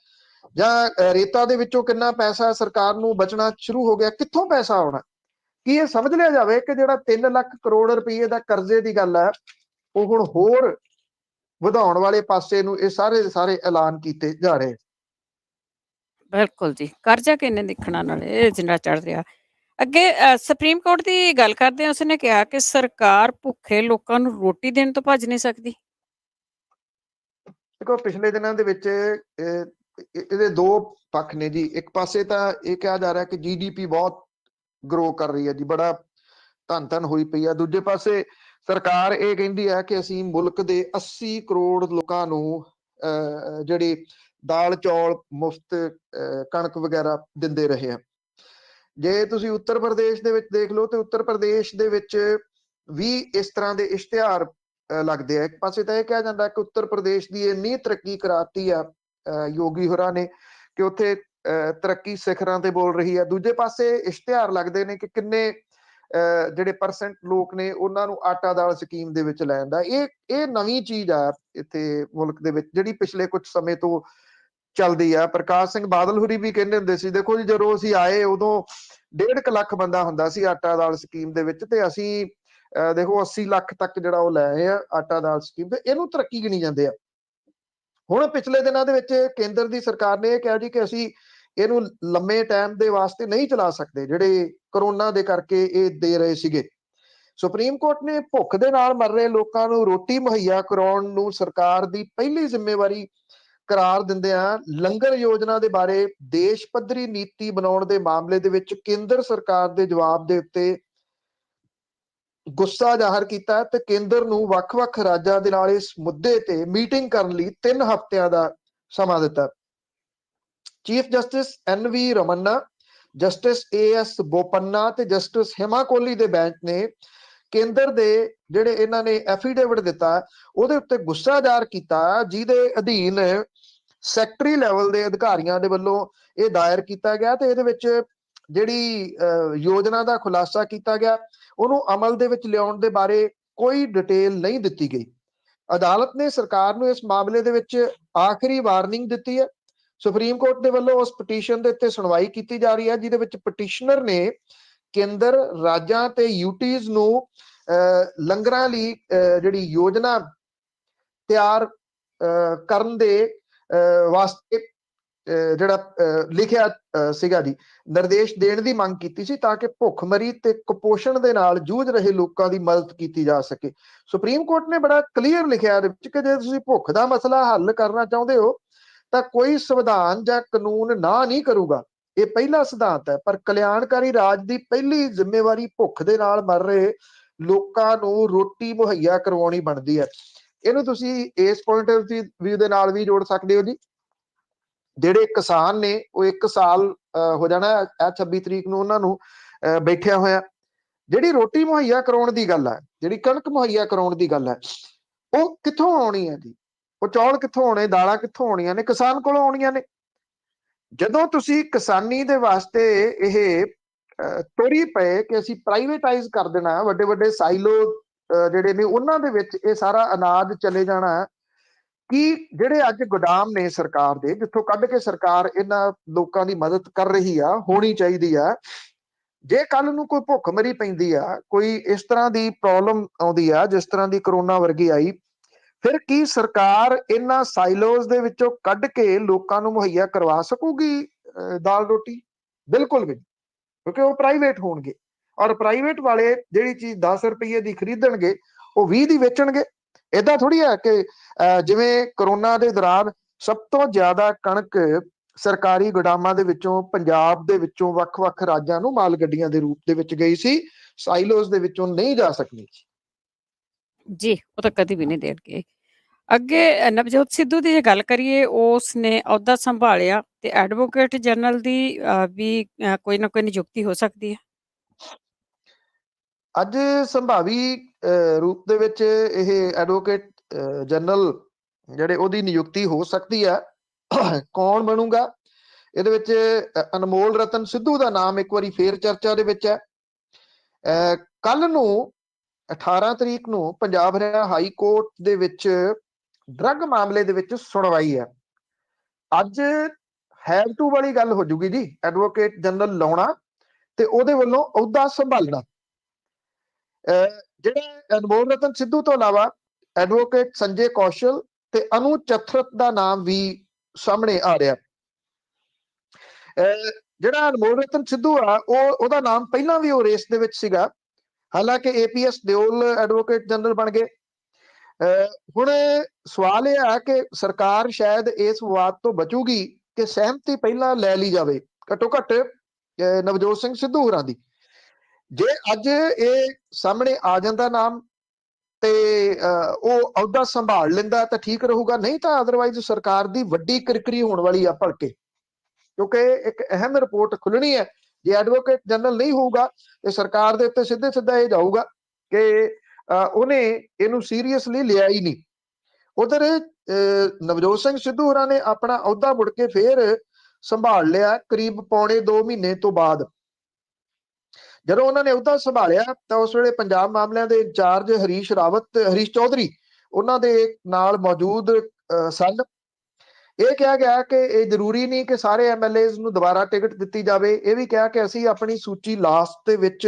ਜਾਂ ਰੇਤਾ ਦੇ ਵਿੱਚੋਂ ਕਿੰਨਾ ਪੈਸਾ ਸਰਕਾਰ ਨੂੰ ਬਚਣਾ ਸ਼ੁਰੂ ਹੋ ਗਿਆ। ਕਿੱਥੋਂ ਪੈਸਾ ਆਉਣਾ? ਕੀ ਇਹ ਸਮਝ ਲਿਆ ਜਾਵੇ ਕਿ ਜਿਹੜਾ 3 ਲੱਖ ਕਰੋੜ ਰੁਪਏ ਦਾ ਕਰਜ਼ੇ ਦੀ ਗੱਲ ਹੈ, ਉਹ ਹੁਣ ਹੋਰ ਵਧਾਉਣ ਵਾਲੇ ਪਾਸੇ ਨੂੰ ਇਹ ਸਾਰੇ ਦੇ ਸਾਰੇ ਐਲਾਨ ਕੀਤੇ ਜਾ ਰਹੇ। ਬਿਲਕੁਲ ਜੀ, ਕਰਜ਼ਾ ਕਿੰਨੇ ਦੇਖਣਾ, ਨਾਲੇ ਜਿੰਨਾ ਚੜ ਰਿਹਾ। ਅੱਗੇ ਸੁਪਰੀਮ ਕੋਰਟ ਦੀ ਗੱਲ ਕਰਦੇ ਹਾਂ, ਉਸਨੇ ਕਿਹਾ ਕਿ ਸਰਕਾਰ ਭੁੱਖੇ ਲੋਕਾਂ ਨੂੰ ਰੋਟੀ ਦੇਣ ਤੋਂ ਭੱਜ ਨਹੀਂ ਸਕਦੀ। ਦੇਖੋ, ਪਿਛਲੇ ਦਿਨਾਂ ਦੇ ਵਿੱਚ ਇਹਦੇ ਦੋ ਪੱਖ ਨੇ ਜੀ। ਇੱਕ ਪਾਸੇ ਤਾਂ ਇਹ ਕਿਹਾ ਜਾ ਰਿਹਾ ਕਿ GDP ਬਹੁਤ ਗਰੋ ਕਰ ਰਹੀ ਹੈ ਜੀ, ਬੜਾ ਧੰਨ ਹੋਈ ਪਈ ਆ। ਦੂਜੇ ਪਾਸੇ ਸਰਕਾਰ ਇਹ ਕਹਿੰਦੀ ਹੈ ਕਿ ਅਸੀਂ ਮੁਲਕ ਦੇ 80 ਕਰੋੜ ਲੋਕਾਂ ਨੂੰ ਜਿਹੜੀ ਦਾਲ ਚੌਲ ਮੁਫਤ, ਕਣਕ ਵਗੈਰਾ ਦਿੰਦੇ ਰਹੇ ਆ। ਜੇ ਤੁਸੀਂ ਉੱਤਰ ਪ੍ਰਦੇਸ਼ ਦੇ ਵਿੱਚ ਦੇਖ ਲਓ ਤੇ ਉੱਤਰ ਪ੍ਰਦੇਸ਼ ਦੇ ਵਿੱਚ ਵੀ ਇਸ ਤਰ੍ਹਾਂ ਦੇ ਇਸ਼ਤਿਹਾਰ ਲੱਗਦੇ ਆ। ਇੱਕ ਪਾਸੇ ਤਾਂ ਇਹ ਕਿਹਾ ਜਾਂਦਾ ਕਿ ਉੱਤਰ ਪ੍ਰਦੇਸ਼ ਦੀ ਇੰਨੀ ਤਰੱਕੀ ਕਰਾਤੀ ਆ ਯੋਗੀ ਹੋਰਾਂ ਨੇ ਕਿ ਉੱਥੇ ਤਰੱਕੀ ਸਿਖਰਾਂ ਤੇ ਬੋਲ ਰਹੀ ਹੈ। ਦੂਜੇ ਪਾਸੇ ਇਸ਼ਤਿਹਾਰ ਲੱਗਦੇ ਨੇ ਕਿ ਕਿੰਨੇ ਜਿਹੜੇ ਪਰਸੈਂਟ ਲੋਕ ਨੇ ਉਹਨਾਂ ਨੂੰ ਆਟਾ ਦਾਲ ਸਕੀਮ ਦੇ ਵਿੱਚ ਲੈਣ ਦਾ। ਇਹ ਨਵੀਂ ਚੀਜ਼ ਆ ਇੱਥੇ ਮੁਲਕ ਦੇ ਵਿੱਚ, ਜਿਹੜੀ ਪਿਛਲੇ ਕੁਝ ਸਮੇਂ ਤੋਂ ਚੱਲਦੀ ਆ। ਪ੍ਰਕਾਸ਼ ਸਿੰਘ ਬਾਦਲ ਹੋਰੀ ਵੀ ਕਹਿੰਦੇ ਹੁੰਦੇ ਸੀ, ਦੇਖੋ ਜੀ ਜਦੋਂ ਅਸੀਂ ਆਏ ਉਦੋਂ 1.5 ਲੱਖ ਬੰਦਾ ਹੁੰਦਾ ਸੀ ਆਟਾ ਦਾਲ ਸਕੀਮ ਦੇ ਵਿੱਚ, ਤੇ ਅਸੀਂ ਦੇਖੋ 80 ਲੱਖ ਤੱਕ ਜਿਹੜਾ ਉਹ ਲੈ ਆਏ ਆ ਆਟਾ ਦਾਲ ਸਕੀਮ ਤੇ। ਇਹਨੂੰ ਤਰੱਕੀ ਗਿਣੀ ਜਾਂਦੇ ਆ। ਹੁਣ ਪਿਛਲੇ ਦਿਨਾਂ ਦੇ ਵਿੱਚ ਕੇਂਦਰ ਦੀ ਸਰਕਾਰ ਨੇ ਇਹ ਕਿਹਾ ਜੀ ਕਿ ਅਸੀਂ ਇਹਨੂੰ ਲੰਮੇ ਟਾਈਮ ਦੇ ਵਾਸਤੇ ਨਹੀਂ ਚਲਾ ਸਕਦੇ, ਜਿਹੜੇ ਕਰੋਨਾ ਦੇ ਕਰਕੇ ਇਹ ਦੇ ਰਹੇ ਸੀਗੇ। ਸੁਪਰੀਮ ਕੋਰਟ ਨੇ ਭੁੱਖ ਦੇ ਨਾਲ ਮਰ ਰਹੇ ਲੋਕਾਂ ਨੂੰ ਰੋਟੀ ਮੁਹੱਈਆ ਕਰਾਉਣ ਨੂੰ ਸਰਕਾਰ ਦੀ ਪਹਿਲੀ ਜ਼ਿੰਮੇਵਾਰੀ ਕਰਾਰ ਦਿੰਦਿਆਂ ਲੰਗਰ ਯੋਜਨਾ ਦੇ ਬਾਰੇ ਦੇਸ਼ ਪੱਧਰੀ ਨੀਤੀ ਬਣਾਉਣ ਦੇ ਮਾਮਲੇ ਦੇ ਵਿੱਚ ਕੇਂਦਰ ਸਰਕਾਰ ਦੇ ਜਵਾਬ ਦੇ ਉੱਤੇ ਗੁੱਸਾ ਜ਼ਾਹਰ ਕੀਤਾ ਤੇ ਕੇਂਦਰ ਨੂੰ ਵੱਖ-ਵੱਖ ਰਾਜਾਂ ਦੇ ਨਾਲ ਇਸ ਮੁੱਦੇ ਤੇ ਮੀਟਿੰਗ ਕਰਨ ਲਈ 3 ਹਫ਼ਤਿਆਂ ਦਾ ਸਮਾਂ ਦਿੱਤਾ। Chief justice NV Ramana, justice AS Bopanna ਤੇ ਜਸਟਿਸ ਹਿਮਾ ਕੋਹਲੀ ਦੇ ਬੈਂਚ ਨੇ ਕੇਂਦਰ ਦੇ ਜਿਹੜੇ ਇਹਨਾਂ ਨੇ ਐਫੀਡੇਵਿਟ ਦਿੱਤਾ ਉਹਦੇ ਉੱਤੇ ਗੁੱਸਾ ਜ਼ਾਹਰ ਕੀਤਾ, ਜਿਹਦੇ ਅਧੀਨ ਸੈਕਟਰੀ ਲੈਵਲ ਦੇ ਅਧਿਕਾਰੀਆਂ ਦੇ ਵੱਲੋਂ ਇਹ ਦਾਇਰ ਕੀਤਾ ਗਿਆ ਤੇ ਇਹਦੇ ਵਿੱਚ ਜਿਹੜੀ ਯੋਜਨਾ ਦਾ ਖੁਲਾਸਾ ਕੀਤਾ ਗਿਆ ਉਹਨੂੰ ਅਮਲ ਦੇ ਵਿੱਚ ਲਿਆਉਣ ਦੇ ਬਾਰੇ ਕੋਈ ਡਿਟੇਲ ਨਹੀਂ ਦਿੱਤੀ ਗਈ। ਅਦਾਲਤ ਨੇ ਸਰਕਾਰ ਨੂੰ ਇਸ ਮਾਮਲੇ ਦੇ ਵਿੱਚ ਆਖਰੀ ਵਾਰਨਿੰਗ ਦਿੱਤੀ ਹੈ। ਸੁਪਰੀਮ ਕੋਰਟ ਦੇ ਵੱਲੋਂ ਉਸ ਪਟੀਸ਼ਨ ਦੇ ਉੱਤੇ ਸੁਣਵਾਈ ਕੀਤੀ ਜਾ ਰਹੀ ਹੈ, ਜਿਹਦੇ ਵਿੱਚ ਪਟੀਸ਼ਨਰ ਨੇ ਕੇਂਦਰ, ਰਾਜਾਂ ਤੇ ਯੂਟੀਜ਼ ਨੂੰ ਲੰਗਰਾਂ ਲਈ ਜਿਹੜੀ ਯੋਜਨਾ ਤਿਆਰ ਕਰਨ ਦੇ ਵਾਸਤੇ ਜਿਹੜਾ ਲਿਖਿਆ ਸੀਗਾ ਜੀ, ਨਿਰਦੇਸ਼ ਦੇਣ ਦੀ ਮੰਗ ਕੀਤੀ ਸੀ ਤਾਂ ਕਿ ਭੁੱਖਮਰੀ ਤੇ ਕੁਪੋਸ਼ਣ ਦੇ ਨਾਲ ਜੂਝ ਰਹੇ ਲੋਕਾਂ ਦੀ ਮਦਦ ਕੀਤੀ ਜਾ ਸਕੇ। ਸੁਪਰੀਮ ਕੋਰਟ ਨੇ ਬੜਾ ਕਲੀਅਰ ਲਿਖਿਆ ਇਹਦੇ ਵਿੱਚ ਕਿ ਜੇ ਤੁਸੀਂ ਭੁੱਖ ਦਾ ਮਸਲਾ ਹੱਲ ਕਰਨਾ ਚਾਹੁੰਦੇ ਹੋ ਤਾਂ ਕੋਈ ਸੰਵਿਧਾਨ ਜਾਂ ਕਾਨੂੰਨ ਨਾ ਨਹੀਂ ਕਰੂਗਾ। ਇਹ ਪਹਿਲਾ ਸਿਧਾਂਤ ਹੈ। ਪਰ ਕਲਿਆਣਕਾਰੀ ਰਾਜ ਦੀ ਪਹਿਲੀ ਜ਼ਿੰਮੇਵਾਰੀ ਭੁੱਖ ਦੇ ਨਾਲ ਮਰ ਰਹੇ ਲੋਕਾਂ ਨੂੰ ਰੋਟੀ ਮੁਹੱਈਆ ਕਰਵਾਉਣੀ ਬਣਦੀ ਹੈ। ਇਹਨੂੰ ਤੁਸੀਂ ਇਸ ਪੁਆਇੰਟ ਆਫ ਵਿਊ ਦੇ ਨਾਲ ਵੀ ਜੋੜ ਸਕਦੇ ਹੋ ਜੀ। ਜਿਹੜੇ ਕਿਸਾਨ ਨੇ ਉਹ 1 ਸਾਲ ਹੋ ਜਾਣਾ 26 ਤਰੀਕ ਨੂੰ ਉਹਨਾਂ ਨੂੰ ਬੈਠਿਆ ਹੋਇਆ। ਜਿਹੜੀ ਰੋਟੀ ਮੁਹੱਈਆ ਕਰਾਉਣ ਦੀ ਗੱਲ ਹੈ, ਜਿਹੜੀ ਕਣਕ ਮੁਹੱਈਆ ਕਰਾਉਣ ਦੀ ਗੱਲ ਹੈ, ਉਹ ਕਿੱਥੋਂ ਆਉਣੀ ਹੈ ਜੀ? ਉਹ ਚੌਲ ਕਿੱਥੋਂ ਆਉਣੇ, ਦਾਲਾਂ ਕਿੱਥੋਂ ਆਉਣੀਆਂ ਨੇ? ਕਿਸਾਨ ਕੋਲੋਂ ਆਉਣੀਆਂ ਨੇ। ਜਦੋਂ ਤੁਸੀਂ ਕਿਸਾਨੀ ਦੇ ਵਾਸਤੇ ਇਹ ਤੋਰੀ ਪਏ ਕਿ ਅਸੀਂ ਪ੍ਰਾਈਵੇਟਾਈਜ਼ ਕਰ ਦੇਣਾ, ਵੱਡੇ ਵੱਡੇ ਸਾਈਲੋ ਜਿਹੜੇ ਨੇ ਉਹਨਾਂ ਦੇ ਵਿੱਚ ਇਹ ਸਾਰਾ ਅਨਾਜ ਚਲੇ ਜਾਣਾ, ਕਿ ਜਿਹੜੇ ਅੱਜ ਗੋਦਾਮ ਨੇ ਸਰਕਾਰ ਦੇ, ਜਿੱਥੋਂ ਕੱਢ ਕੇ ਸਰਕਾਰ ਇਹਨਾਂ ਲੋਕਾਂ ਦੀ ਮਦਦ ਕਰ ਰਹੀ ਆ, ਹੋਣੀ ਚਾਹੀਦੀ ਆ। ਜੇ ਕੱਲ ਨੂੰ ਕੋਈ ਭੁੱਖਮਰੀ ਪੈਂਦੀ ਆ, ਕੋਈ ਇਸ ਤਰ੍ਹਾਂ ਦੀ ਪ੍ਰੋਬਲਮ ਆਉਂਦੀ ਆ ਜਿਸ ਤਰ੍ਹਾਂ ਦੀ ਕਰੋਨਾ ਵਰਗੀ ਆਈ, ਫਿਰ ਕੀ ਸਰਕਾਰ ਇਹਨਾਂ ਸਾਈਲੋਜ਼ ਦੇ ਵਿੱਚੋਂ ਕੱਢ ਕੇ ਲੋਕਾਂ ਨੂੰ ਮੁਹੱਈਆ ਕਰਵਾ ਸਕੂਗੀ ਦਾਲ ਰੋਟੀ? ਬਿਲਕੁਲ ਵੀ, ਕਿਉਂਕਿ ਉਹ ਪ੍ਰਾਈਵੇਟ ਹੋਣਗੇ ਔਰ ਪ੍ਰਾਈਵੇਟ ਵਾਲੇ ਜਿਹੜੀ ਚੀਜ਼ 10 ਰੁਪਏ ਦੀ ਖਰੀਦਣਗੇ ਉਹ 20 ਦੀ ਵੇਚਣਗੇ। ਏਦਾਂ ਥੋੜੀ ਹੈ ਕਿ ਜਿਵੇਂ ਕਰੋਨਾ ਦੇ ਦੌਰਾਨ ਸਭ ਤੋਂ ਜ਼ਿਆਦਾ ਕਣਕ ਸਰਕਾਰੀ ਗੋਦਾਮਾਂ ਦੇ ਵਿੱਚੋਂ ਪੰਜਾਬ ਦੇ ਵਿੱਚੋਂ ਵੱਖ-ਵੱਖ ਰਾਜਾਂ ਨੂੰ ਮਾਲ ਗੱਡੀਆਂ ਦੇ ਰੂਪ ਦੇ ਵਿੱਚ ਗਈ ਸੀ, ਸਾਈਲੋਜ਼ ਦੇ ਵਿੱਚੋਂ ਨਹੀਂ ਜਾ ਸਕਦੀ ਜੀ, ਉਹ ਤਾਂ ਕਦੀ ਵੀ ਨਹੀਂ ਦੇਣਗੇ। ਅੱਗੇ ਨਵਜੋਤ ਸਿੱਧੂ ਦੀ ਜੇ ਗੱਲ ਕਰੀਏ, ਉਸ ਨੇ ਅਹੁਦਾ ਸੰਭਾਲਿਆ ਤੇ ਐਡਵੋਕੇਟ ਜਨਰਲ ਦੀ ਵੀ ਕੋਈ ਨਾ ਕੋਈ ਨਿਯੁਕਤੀ ਹੋ ਸਕਦੀ ਹੈ। ਅੱਜ ਸੰਭਾਵੀ ਰੂਪ ਦੇ ਵਿੱਚ ਇਹ ਐਡਵੋਕੇਟ ਜਨਰਲ ਜਿਹੜੇ ਉਹਦੀ ਨਿਯੁਕਤੀ ਹੋ ਸਕਦੀ ਹੈ। ਕੌਣ ਬਣੂਗਾ ਇਹਦੇ ਵਿੱਚ ਅਨਮੋਲ ਰਤਨ ਸਿੱਧੂ ਦਾ ਨਾਮ ਇੱਕ ਵਾਰੀ ਫੇਰ ਚਰਚਾ ਦੇ ਵਿੱਚ ਹੈ। ਕੱਲ ਨੂੰ 18 ਤਰੀਕ ਨੂੰ ਪੰਜਾਬ ਹਰਿਆਣਾ ਹਾਈ ਕੋਰਟ ਦੇ ਵਿੱਚ ਡਰੱਗ ਮਾਮਲੇ ਦੇ ਵਿੱਚ ਸੁਣਵਾਈ ਹੈ। ਅੱਜ ਹੈਵ ਟੂ ਵਾਲੀ ਗੱਲ ਹੋ ਜੂਗੀ ਜੀ, ਐਡਵੋਕੇਟ ਜਨਰਲ ਲਾਉਣਾ ਤੇ ਉਹਦੇ ਵੱਲੋਂ ਅਹੁਦਾ ਸੰਭਾਲਣਾ। ਜਿਹੜਾ ਅਨਮੋਲ ਰਤਨ ਸਿੱਧੂ ਤੋਂ ਇਲਾਵਾ ਐਡਵੋਕੇਟ ਸੰਜੇ ਕੌਸ਼ਲ ਤੇ ਅਨੂ ਚਥਰਤ ਦਾ ਨਾਮ ਵੀ ਸਾਹਮਣੇ ਆ ਰਿਹਾ। ਜਿਹੜਾ ਅਨਮੋਲ ਰਤਨ ਸਿੱਧੂ ਆ ਉਹਦਾ ਨਾਮ ਪਹਿਲਾਂ ਵੀ ਉਹ ਰੇਸ ਦੇ ਵਿੱਚ ਸੀਗਾ, ਹਾਲਾਂਕਿ ਏਪੀਐਸ ਦਿਓਲ ਐਡਵੋਕੇਟ ਜਨਰਲ ਬਣ ਗਏ। ਹੁਣ ਸਵਾਲ ਇਹ ਆ ਕਿ ਸਰਕਾਰ ਸ਼ਾਇਦ ਇਸ ਵਿਵਾਦ ਤੋਂ ਬਚੂਗੀ ਕਿ ਸਹਿਮਤੀ ਪਹਿਲਾਂ ਲੈ ਲਈ ਜਾਵੇ, ਘੱਟੋ ਘੱਟ ਨਵਜੋਤ ਸਿੰਘ ਸਿੱਧੂ ਹੋਰਾਂ ਦੀ। ਜੇ ਅੱਜ ਇਹ ਸਾਹਮਣੇ ਆ ਜਾਂਦਾ ਨਾਮ ਤੇ ਉਹ ਅਹੁਦਾ ਸੰਭਾਲ ਲੈਂਦਾ ਤਾਂ ਠੀਕ ਰਹੂਗਾ, ਨਹੀਂ ਤਾਂ ਅਦਰਵਾਈਜ਼ ਸਰਕਾਰ ਦੀ ਵੱਡੀ ਕਿਰਕਰੀ ਹੋਣ ਵਾਲੀ ਆ ਭਲਕੇ, ਕਿਉਂਕਿ ਇੱਕ ਅਹਿਮ ਰਿਪੋਰਟ ਖੁੱਲਣੀ ਹੈ। ਜੇ ਐਡਵੋਕੇਟ ਜਨਰਲ ਨਹੀਂ ਹੋਊਗਾ ਤੇ ਸਰਕਾਰ ਦੇ ਉੱਤੇ ਸਿੱਧੇ ਸਿੱਧਾ ਇਹ ਜਾਊਗਾ ਕਿ ਉਹਨੇ ਇਹਨੂੰ ਸੀਰੀਅਸਲੀ ਲਿਆ ਹੀ ਨਹੀਂ। ਉਧਰ ਨਵਜੋਤ ਸਿੰਘ ਸਿੱਧੂ ਹੋਰਾਂ ਨੇ ਆਪਣਾ ਅਹੁਦਾ ਮੁੜ ਕੇ ਫੇਰ ਸੰਭਾਲ ਲਿਆ ਕਰੀਬ ਪੌਣੇ 2 ਮਹੀਨੇ ਤੋਂ ਬਾਅਦ। ਜਦੋਂ ਉਹਨਾਂ ਨੇ ਅਹੁਦਾ ਸੰਭਾਲਿਆ ਤਾਂ ਉਸ ਵੇਲੇ ਪੰਜਾਬ ਮਾਮਲਿਆਂ ਦੇ ਇੰਚਾਰਜ ਹਰੀਸ਼ ਚੌਧਰੀ ਉਹਨਾਂ ਦੇ ਨਾਲ ਮੌਜੂਦ ਸਨ। ਇਹ ਕਿਹਾ ਗਿਆ ਕਿ ਇਹ ਜ਼ਰੂਰੀ ਨਹੀਂ ਕਿ ਸਾਰੇ ਐਮਐਲਏਜ਼ ਨੂੰ ਦੁਬਾਰਾ ਟਿਕਟ ਦਿੱਤੀ ਜਾਵੇ, ਇਹ ਵੀ ਕਿਹਾ ਕਿ ਅਸੀਂ ਆਪਣੀ ਸੂਚੀ ਲਾਸਟ ਦੇ ਵਿੱਚ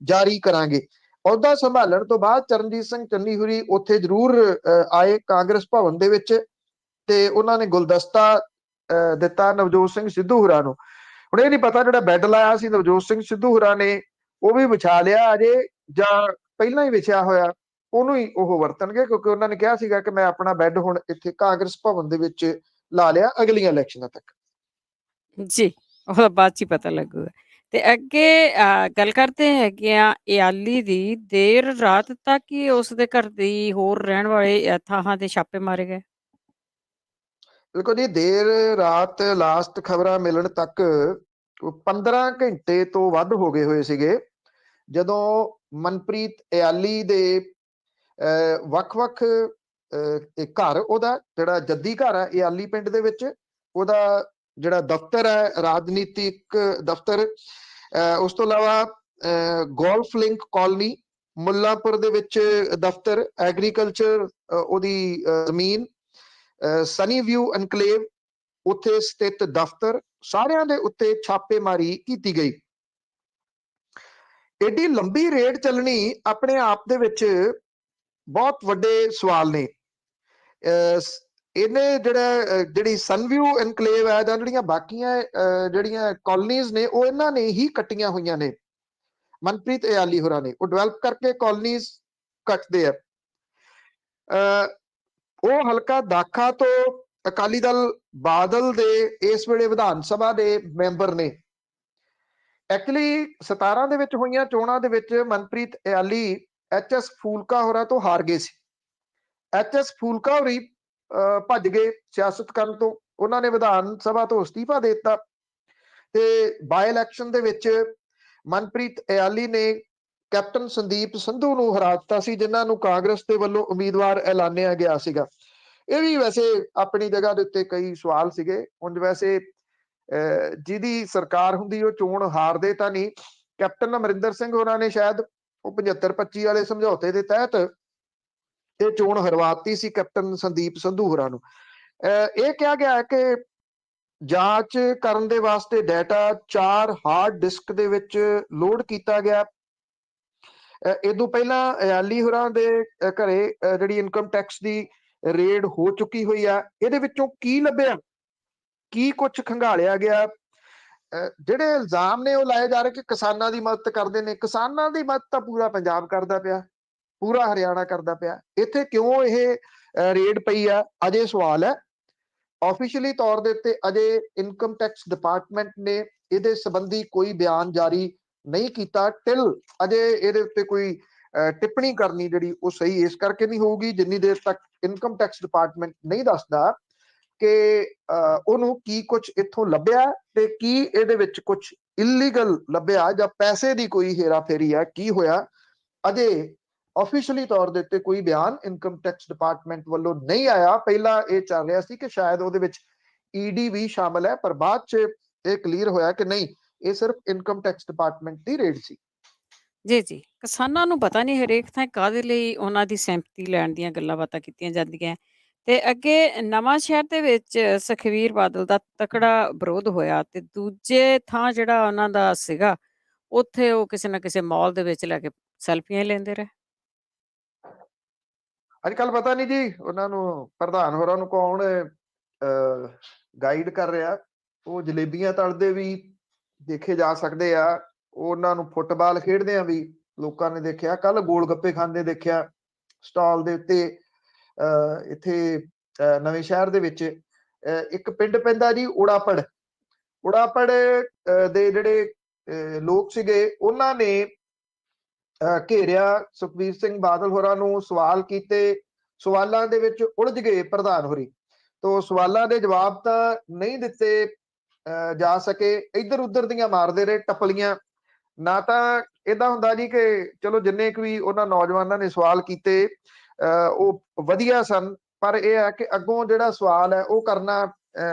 ਜਾਰੀ ਕਰਾਂਗੇ। ਅਹੁਦਾ ਸੰਭਾਲਣ ਤੋਂ ਬਾਅਦ ਚਰਨਜੀਤ ਸਿੰਘ ਚੰਨੀ ਹੋਰੀ ਉੱਥੇ ਜ਼ਰੂਰ ਆਏ ਕਾਂਗਰਸ ਭਵਨ ਦੇ ਵਿੱਚ ਤੇ ਉਹਨਾਂ ਨੇ ਗੁਲਦਸਤਾ ਦਿੱਤਾ ਨਵਜੋਤ ਸਿੰਘ ਸਿੱਧੂ ਹੋਰਾਂ ਨੂੰ। ਹੁਣ ਇਹ ਨਹੀਂ ਪਤਾ ਜਿਹੜਾ ਬੈੱਡ ਲਾਇਆ ਸੀ ਨਵਜੋਤ ਸਿੰਘ ਸਿੱਧੂ ਹੋਰਾਂ ਨੇ ਉਹ ਵੀ ਵਿਛਾ ਲਿਆ ਅਜੇ ਜਾਂ ਪਹਿਲਾਂ ਹੀ ਵਿਛਿਆ ਹੋਇਆ ਉਹਨੂੰ ਹੀ ਉਹ ਵਰਤਣਗੇ, ਕਿਉਂਕਿ ਉਹਨਾਂ ਨੇ ਕਿਹਾ ਸੀਗਾ ਕਿ ਮੈਂ ਆਪਣਾ ਬੈੱਡ ਹੁਣ ਇੱਥੇ ਕਾਂਗਰਸ ਭਵਨ ਦੇ ਵਿੱਚ ਲਾ ਲਿਆ ਅਗਲੀਆਂ ਇਲੈਕਸ਼ਨਾਂ ਤੱਕ। ਜੀ, ਉਹਦਾ ਬਾਅਦ 'ਚ ਹੀ ਪਤਾ ਲੱਗੂਗਾ। ਤੇ ਅੱਗੇ ਗੱਲ ਕਰਦੇ ਹੈਗੇ ਆ ਇਆਲੀ ਦੀ। ਦੇਰ ਰਾਤ ਤੱਕ ਹੀ ਉਸਦੇ ਘਰ ਦੀ ਹੋਰ ਰਹਿਣ ਵਾਲੇ ਥਾਵਾਂ ਤੇ ਛਾਪੇ ਮਾਰੇ ਗਏ। ਬਿਲਕੁਲ ਜੀ, ਦੇਰ ਰਾਤ ਲਾਸਟ ਖਬਰਾਂ ਮਿਲਣ ਤੱਕ 15 ਘੰਟੇ ਤੋਂ ਵੱਧ ਹੋ ਗਏ ਹੋਏ ਸੀਗੇ ਜਦੋਂ ਮਨਪ੍ਰੀਤ ਇਆਲੀ ਦੇ ਵੱਖ-ਵੱਖ ਘਰ, ਉਹਦਾ ਜਿਹੜਾ ਜੱਦੀ ਘਰ ਹੈ ਇਆਲੀ ਪਿੰਡ ਦੇ ਵਿੱਚ, ਉਹਦਾ ਜਿਹੜਾ ਦਫ਼ਤਰ ਹੈ ਰਾਜਨੀਤਿਕ ਦਫ਼ਤਰ, ਉਸ ਤੋਂ ਇਲਾਵਾ ਗੋਲਫ ਲਿੰਕ ਕਾਲੋਨੀ ਮੁੱਲਾਂਪੁਰ ਦੇ ਵਿੱਚ ਦਫ਼ਤਰ, ਐਗਰੀਕਲਚਰ ਉਹਦੀ ਜ਼ਮੀਨ, ਸਨੀ ਵਿਊ ਐਨਕਲੇਵ ਉੱਥੇ ਸਥਿਤ ਦਫ਼ਤਰ, ਸਾਰਿਆਂ ਦੇ ਉੱਤੇ ਛਾਪੇਮਾਰੀ ਕੀਤੀ ਗਈ। ਏਡੀ ਲੰਬੀ ਰੇਡ ਚੱਲਣੀ ਆਪਣੇ ਆਪ ਦੇ ਵਿੱਚ ਬਹੁਤ ਵੱਡੇ ਸਵਾਲ ਨੇ। ਇਹਨੇ ਜਿਹੜੀ ਸਨਵਿਊ ਐਨਕਲੇਵ ਹੈ ਜਾਂ ਜਿਹੜੀਆਂ ਬਾਕੀਆਂ ਜਿਹੜੀਆਂ ਕਾਲੋਨੀਜ਼ ਨੇ ਉਹ ਇਹਨਾਂ ਨੇ ਹੀ ਕੱਟੀਆਂ ਹੋਈਆਂ ਨੇ, ਮਨਪ੍ਰੀਤ ਇਆਲੀ ਹੋਰਾਂ ਨੇ। ਉਹ ਡਿਵੈਲਪ ਕਰਕੇ ਕਾਲੋਨੀਜ਼ ਕੱਟਦੇ ਆ। ਉਹ ਹਲਕਾ ਦਾਖਾ ਤੋਂ ਅਕਾਲੀ ਦਲ ਬਾਦਲ ਦੇ ਇਸ ਵੇਲੇ ਵਿਧਾਨ ਸਭਾ ਦੇ ਮੈਂਬਰ ਨੇ। ਐਕਚੁਅਲੀ 17 ਦੇ ਵਿੱਚ ਹੋਈਆਂ ਚੋਣਾਂ ਦੇ ਵਿੱਚ ਮਨਪ੍ਰੀਤ ਇਆਲੀ ਐਚਐਸ ਫੂਲਕਾ ਹੋਰਾਂ ਤੋਂ ਹਾਰ ਗਏ ਸੀ। ਐਚਐਸ ਫੂਲਕਾ ਹੋਰੀ ਭੱਜ ਗਏ ਸਿਆਸਤ ਕਰਨ ਤੋਂ, ਉਹਨਾਂ ਨੇ ਵਿਧਾਨ ਸਭਾ ਤੋਂ ਅਸਤੀਫਾ ਦੇ ਦਿੱਤਾ ਤੇ ਬਾਈ ਇਲੈਕਸ਼ਨ ਦੇ ਵਿੱਚ ਮਨਪ੍ਰੀਤ ਇਆਲੀ ਨੇ ਕੈਪਟਨ ਸੰਦੀਪ ਸੰਧੂ ਨੂੰ ਹਰਾ ਦਿੱਤਾ ਸੀ, ਜਿਨ੍ਹਾਂ ਨੂੰ ਕਾਂਗਰਸ ਦੇ ਵੱਲੋਂ ਉਮੀਦਵਾਰ ਐਲਾਨਿਆ ਗਿਆ ਸੀਗਾ। ਇਹ ਵੀ ਵੈਸੇ ਆਪਣੀ ਜਗ੍ਹਾ ਦੇ ਉੱਤੇ ਕਈ ਸਵਾਲ ਸੀਗੇ। ਉਂਝ ਵੈਸੇ ਜਿਹਦੀ ਸਰਕਾਰ ਹੁੰਦੀ ਉਹ ਚੋਣ ਹਾਰਦੇ ਤਾਂ ਨਹੀਂ। ਕੈਪਟਨ ਅਮਰਿੰਦਰ ਸਿੰਘ ਹੋਰਾਂ ਨੇ ਸ਼ਾਇਦ ਉਹ 75-25 ਵਾਲੇ ਸਮਝੌਤੇ ਦੇ ਤਹਿਤ ਇਹ ਚੋਣ ਹਰਵਾਤੀ ਸੀ ਕੈਪਟਨ ਸੰਦੀਪ ਸੰਧੂ ਹੋਰਾਂ ਨੂੰ। ਇਹ ਕਿਹਾ ਗਿਆ ਹੈ ਕਿ ਜਾਂਚ ਕਰਨ ਦੇ ਵਾਸਤੇ ਡਾਟਾ 4 ਹਾਰਡ ਡਿਸਕ ਦੇ ਵਿੱਚ ਲੋਡ ਕੀਤਾ ਗਿਆ। ਇਹ ਤੋਂ ਪਹਿਲਾਂ ਇਆਲੀ ਹੋਰਾਂ ਦੇ ਘਰੇ ਜਿਹੜੀ ਇਨਕਮ ਟੈਕਸ ਦੀ ਰੇਡ ਹੋ ਚੁੱਕੀ ਹੋਈ ਆ। ਇਹਦੇ ਵਿੱਚੋਂ ਕੀ ਲੱਭਿਆ, ਕੀ ਕੁਝ ਖੰਗਾਲਿਆ ਗਿਆ? ਜਿਹੜੇ ਇਲਜ਼ਾਮ ਨੇ ਉਹ ਲਾਏ ਜਾ ਰਹੇ ਕਿ ਕਿਸਾਨਾਂ ਦੀ ਮਦਦ ਕਰਦੇ ਨੇ। ਕਿਸਾਨਾਂ ਦੀ ਮਦਦ ਤਾਂ ਪੂਰਾ ਪੰਜਾਬ ਕਰਦਾ ਪਿਆ, ਪੂਰਾ ਹਰਿਆਣਾ ਕਰਦਾ ਪਿਆ। ਇੱਥੇ ਕਿਉਂ ਇਹ ਰੇਡ ਪਈ ਆ ਅਜੇ ਸਵਾਲ ਹੈ। ਆਫੀਸ਼ੀਅਲੀ ਤੌਰ ਦੇ ਉੱਤੇ ਅਜੇ ਇਨਕਮ ਟੈਕਸ ਡਿਪਾਰਟਮੈਂਟ ਨੇ ਇਹਦੇ ਸੰਬੰਧੀ ਕੋਈ ਬਿਆਨ ਜਾਰੀ ਨਹੀਂ ਕੀਤਾ। ਟਿਲ ਅਜੇ ਇਹਦੇ ਉੱਤੇ ਕੋਈ ਟਿੱਪਣੀ ਕਰਨੀ ਜਿਹੜੀ ਉਹ ਸਹੀ ਇਸ ਕਰਕੇ ਨਹੀਂ ਹੋਊਗੀ ਜਿੰਨੀ ਦੇਰ ਤੱਕ ਇਨਕਮ ਟੈਕਸ ਡਿਪਾਰਟਮੈਂਟ ਨਹੀਂ ਦੱਸਦਾ ਕਿ ਉਹਨੂੰ ਕੀ ਕੁਝ ਇੱਥੋਂ ਲੱਭਿਆ ਤੇ ਕੀ ਇਹਦੇ ਵਿੱਚ ਕੁਝ ਇਲੀਗਲ ਲੱਭਿਆ ਜਾਂ ਪੈਸੇ ਦੀ ਕੋਈ ਹੇਰਾਫੇਰੀ ਹੈ, ਕੀ ਹੋਇਆ। ਅਜੇ ਆਫੀਸ਼ੀਅਲੀ ਤੌਰ ਦੇ ਉੱਤੇ ਕੋਈ ਬਿਆਨ ਇਨਕਮ ਟੈਕਸ ਡਿਪਾਰਟਮੈਂਟ ਵੱਲੋਂ ਨਹੀਂ ਆਇਆ। ਪਹਿਲਾਂ ਇਹ ਚੱਲ ਰਿਹਾ ਸੀ ਕਿ ਸ਼ਾਇਦ ਉਹਦੇ ਵਿੱਚ ਈਡੀ ਵੀ ਸ਼ਾਮਲ ਹੈ, ਪਰ ਬਾਅਦ 'ਚ ਇਹ ਕਲੀਅਰ ਹੋਇਆ ਕਿ ਨਹੀਂ, ਇਹ ਸਿਰਫ ਇਨਕਮ ਟੈਕਸ ਡਿਪਾਰਟਮੈਂਟ ਦੀ ਰੇਡ ਸੀ। ਜੀ, ਜੀ। ਕਿਸਾਨਾਂ ਨੂੰ ਪਤਾ ਨਹੀਂ ਹਰੇਕ ਥਾਂ ਕਾਹਦੇ ਲਈ ਉਹਨਾਂ ਦੀ ਸਹਿਮਤੀ ਲੈਣ ਦੀਆਂ ਗੱਲਾਂ-ਬਾਤਾਂ ਕੀਤੀਆਂ ਜਾਂਦੀਆਂ। ਤੇ ਅੱਗੇ ਨਵਾਂਸ਼ਹਿਰ ਦੇ ਵਿੱਚ ਸੁਖਬੀਰ ਬਾਦਲ ਦਾ ਤਕੜਾ ਵਿਰੋਧ ਹੋਇਆ ਤੇ ਦੂਜੇ ਥਾਂ ਜਿਹੜਾ ਉਹਨਾਂ ਦਾ ਸੀਗਾ, ਉੱਥੇ ਉਹ ਕਿਸੇ ਨਾ ਕਿਸੇ ਮਾਲ ਦੇ ਵਿੱਚ ਲੈ ਕੇ ਸੈਲਫੀਆਂ ਹੀ ਲੈਂਦੇ ਰਹੇ। ਅੱਜ-ਕੱਲ੍ਹ ਪਤਾ ਨਹੀਂ ਜੀ ਉਹਨਾਂ ਨੂੰ, ਪ੍ਰਧਾਨ ਹੋਰਾਂ ਨੂੰ ਕੌਣ ਗਾਈਡ ਕਰ ਰਿਹਾ। ਉਹ ਜਲੇਬੀਆਂ ਤਲਦੇ ਵੀ ਦੇਖੇ ਜਾ ਸਕਦੇ ਆ, ਉਹਨਾਂ ਨੂੰ ਫੁੱਟਬਾਲ ਖੇਡਦਿਆਂ ਵੀ ਲੋਕਾਂ ਨੇ ਦੇਖਿਆ, ਕੱਲ੍ਹ ਗੋਲ ਗੱਪੇ ਖਾਂਦੇ ਦੇਖਿਆ ਸਟਾਲ ਦੇ ਉੱਤੇ। ਇੱਥੇ ਨਵੇਂ ਸ਼ਹਿਰ ਦੇ ਵਿੱਚ ਇੱਕ ਪਿੰਡ ਪੈਂਦਾ ਜੀ ਉੜਾਪੜ। ਉੜਾਪੜ ਦੇ ਜਿਹੜੇ ਲੋਕ ਸੀਗੇ, ਉਹਨਾਂ ਨੇ ਘੇਰਿਆ ਸੁਖਬੀਰ ਸਿੰਘ ਬਾਦਲ ਹੋਰਾਂ ਨੂੰ, ਸਵਾਲ ਕੀਤੇ, ਸਵਾਲਾਂ ਦੇ ਵਿੱਚ ਉਲਝ ਗਏ ਪ੍ਰਧਾਨ ਹੋਰੀ। ਤੋ ਸਵਾਲਾਂ ਦੇ ਜਵਾਬ ਤਾਂ ਨਹੀਂ ਦਿੱਤੇ ਜਾ ਸਕੇ, ਇੱਧਰ ਉੱਧਰ ਦੀਆਂ ਮਾਰਦੇ ਰਹੇ ਟੱਪਲੀਆਂ। ਨਾ ਤਾਂ ਏਦਾਂ ਹੁੰਦਾ ਜੀ ਕਿ ਚਲੋ ਜਿੰਨੇ ਕੁ ਵੀ ਉਹਨਾਂ ਨੌਜਵਾਨਾਂ ਨੇ ਸਵਾਲ ਕੀਤੇ ਉਹ ਵਧੀਆ ਸਨ, ਪਰ ਇਹ ਹੈ ਕਿ ਅੱਗੋਂ ਜਿਹੜਾ ਸਵਾਲ ਹੈ ਉਹ ਕਰਨਾ,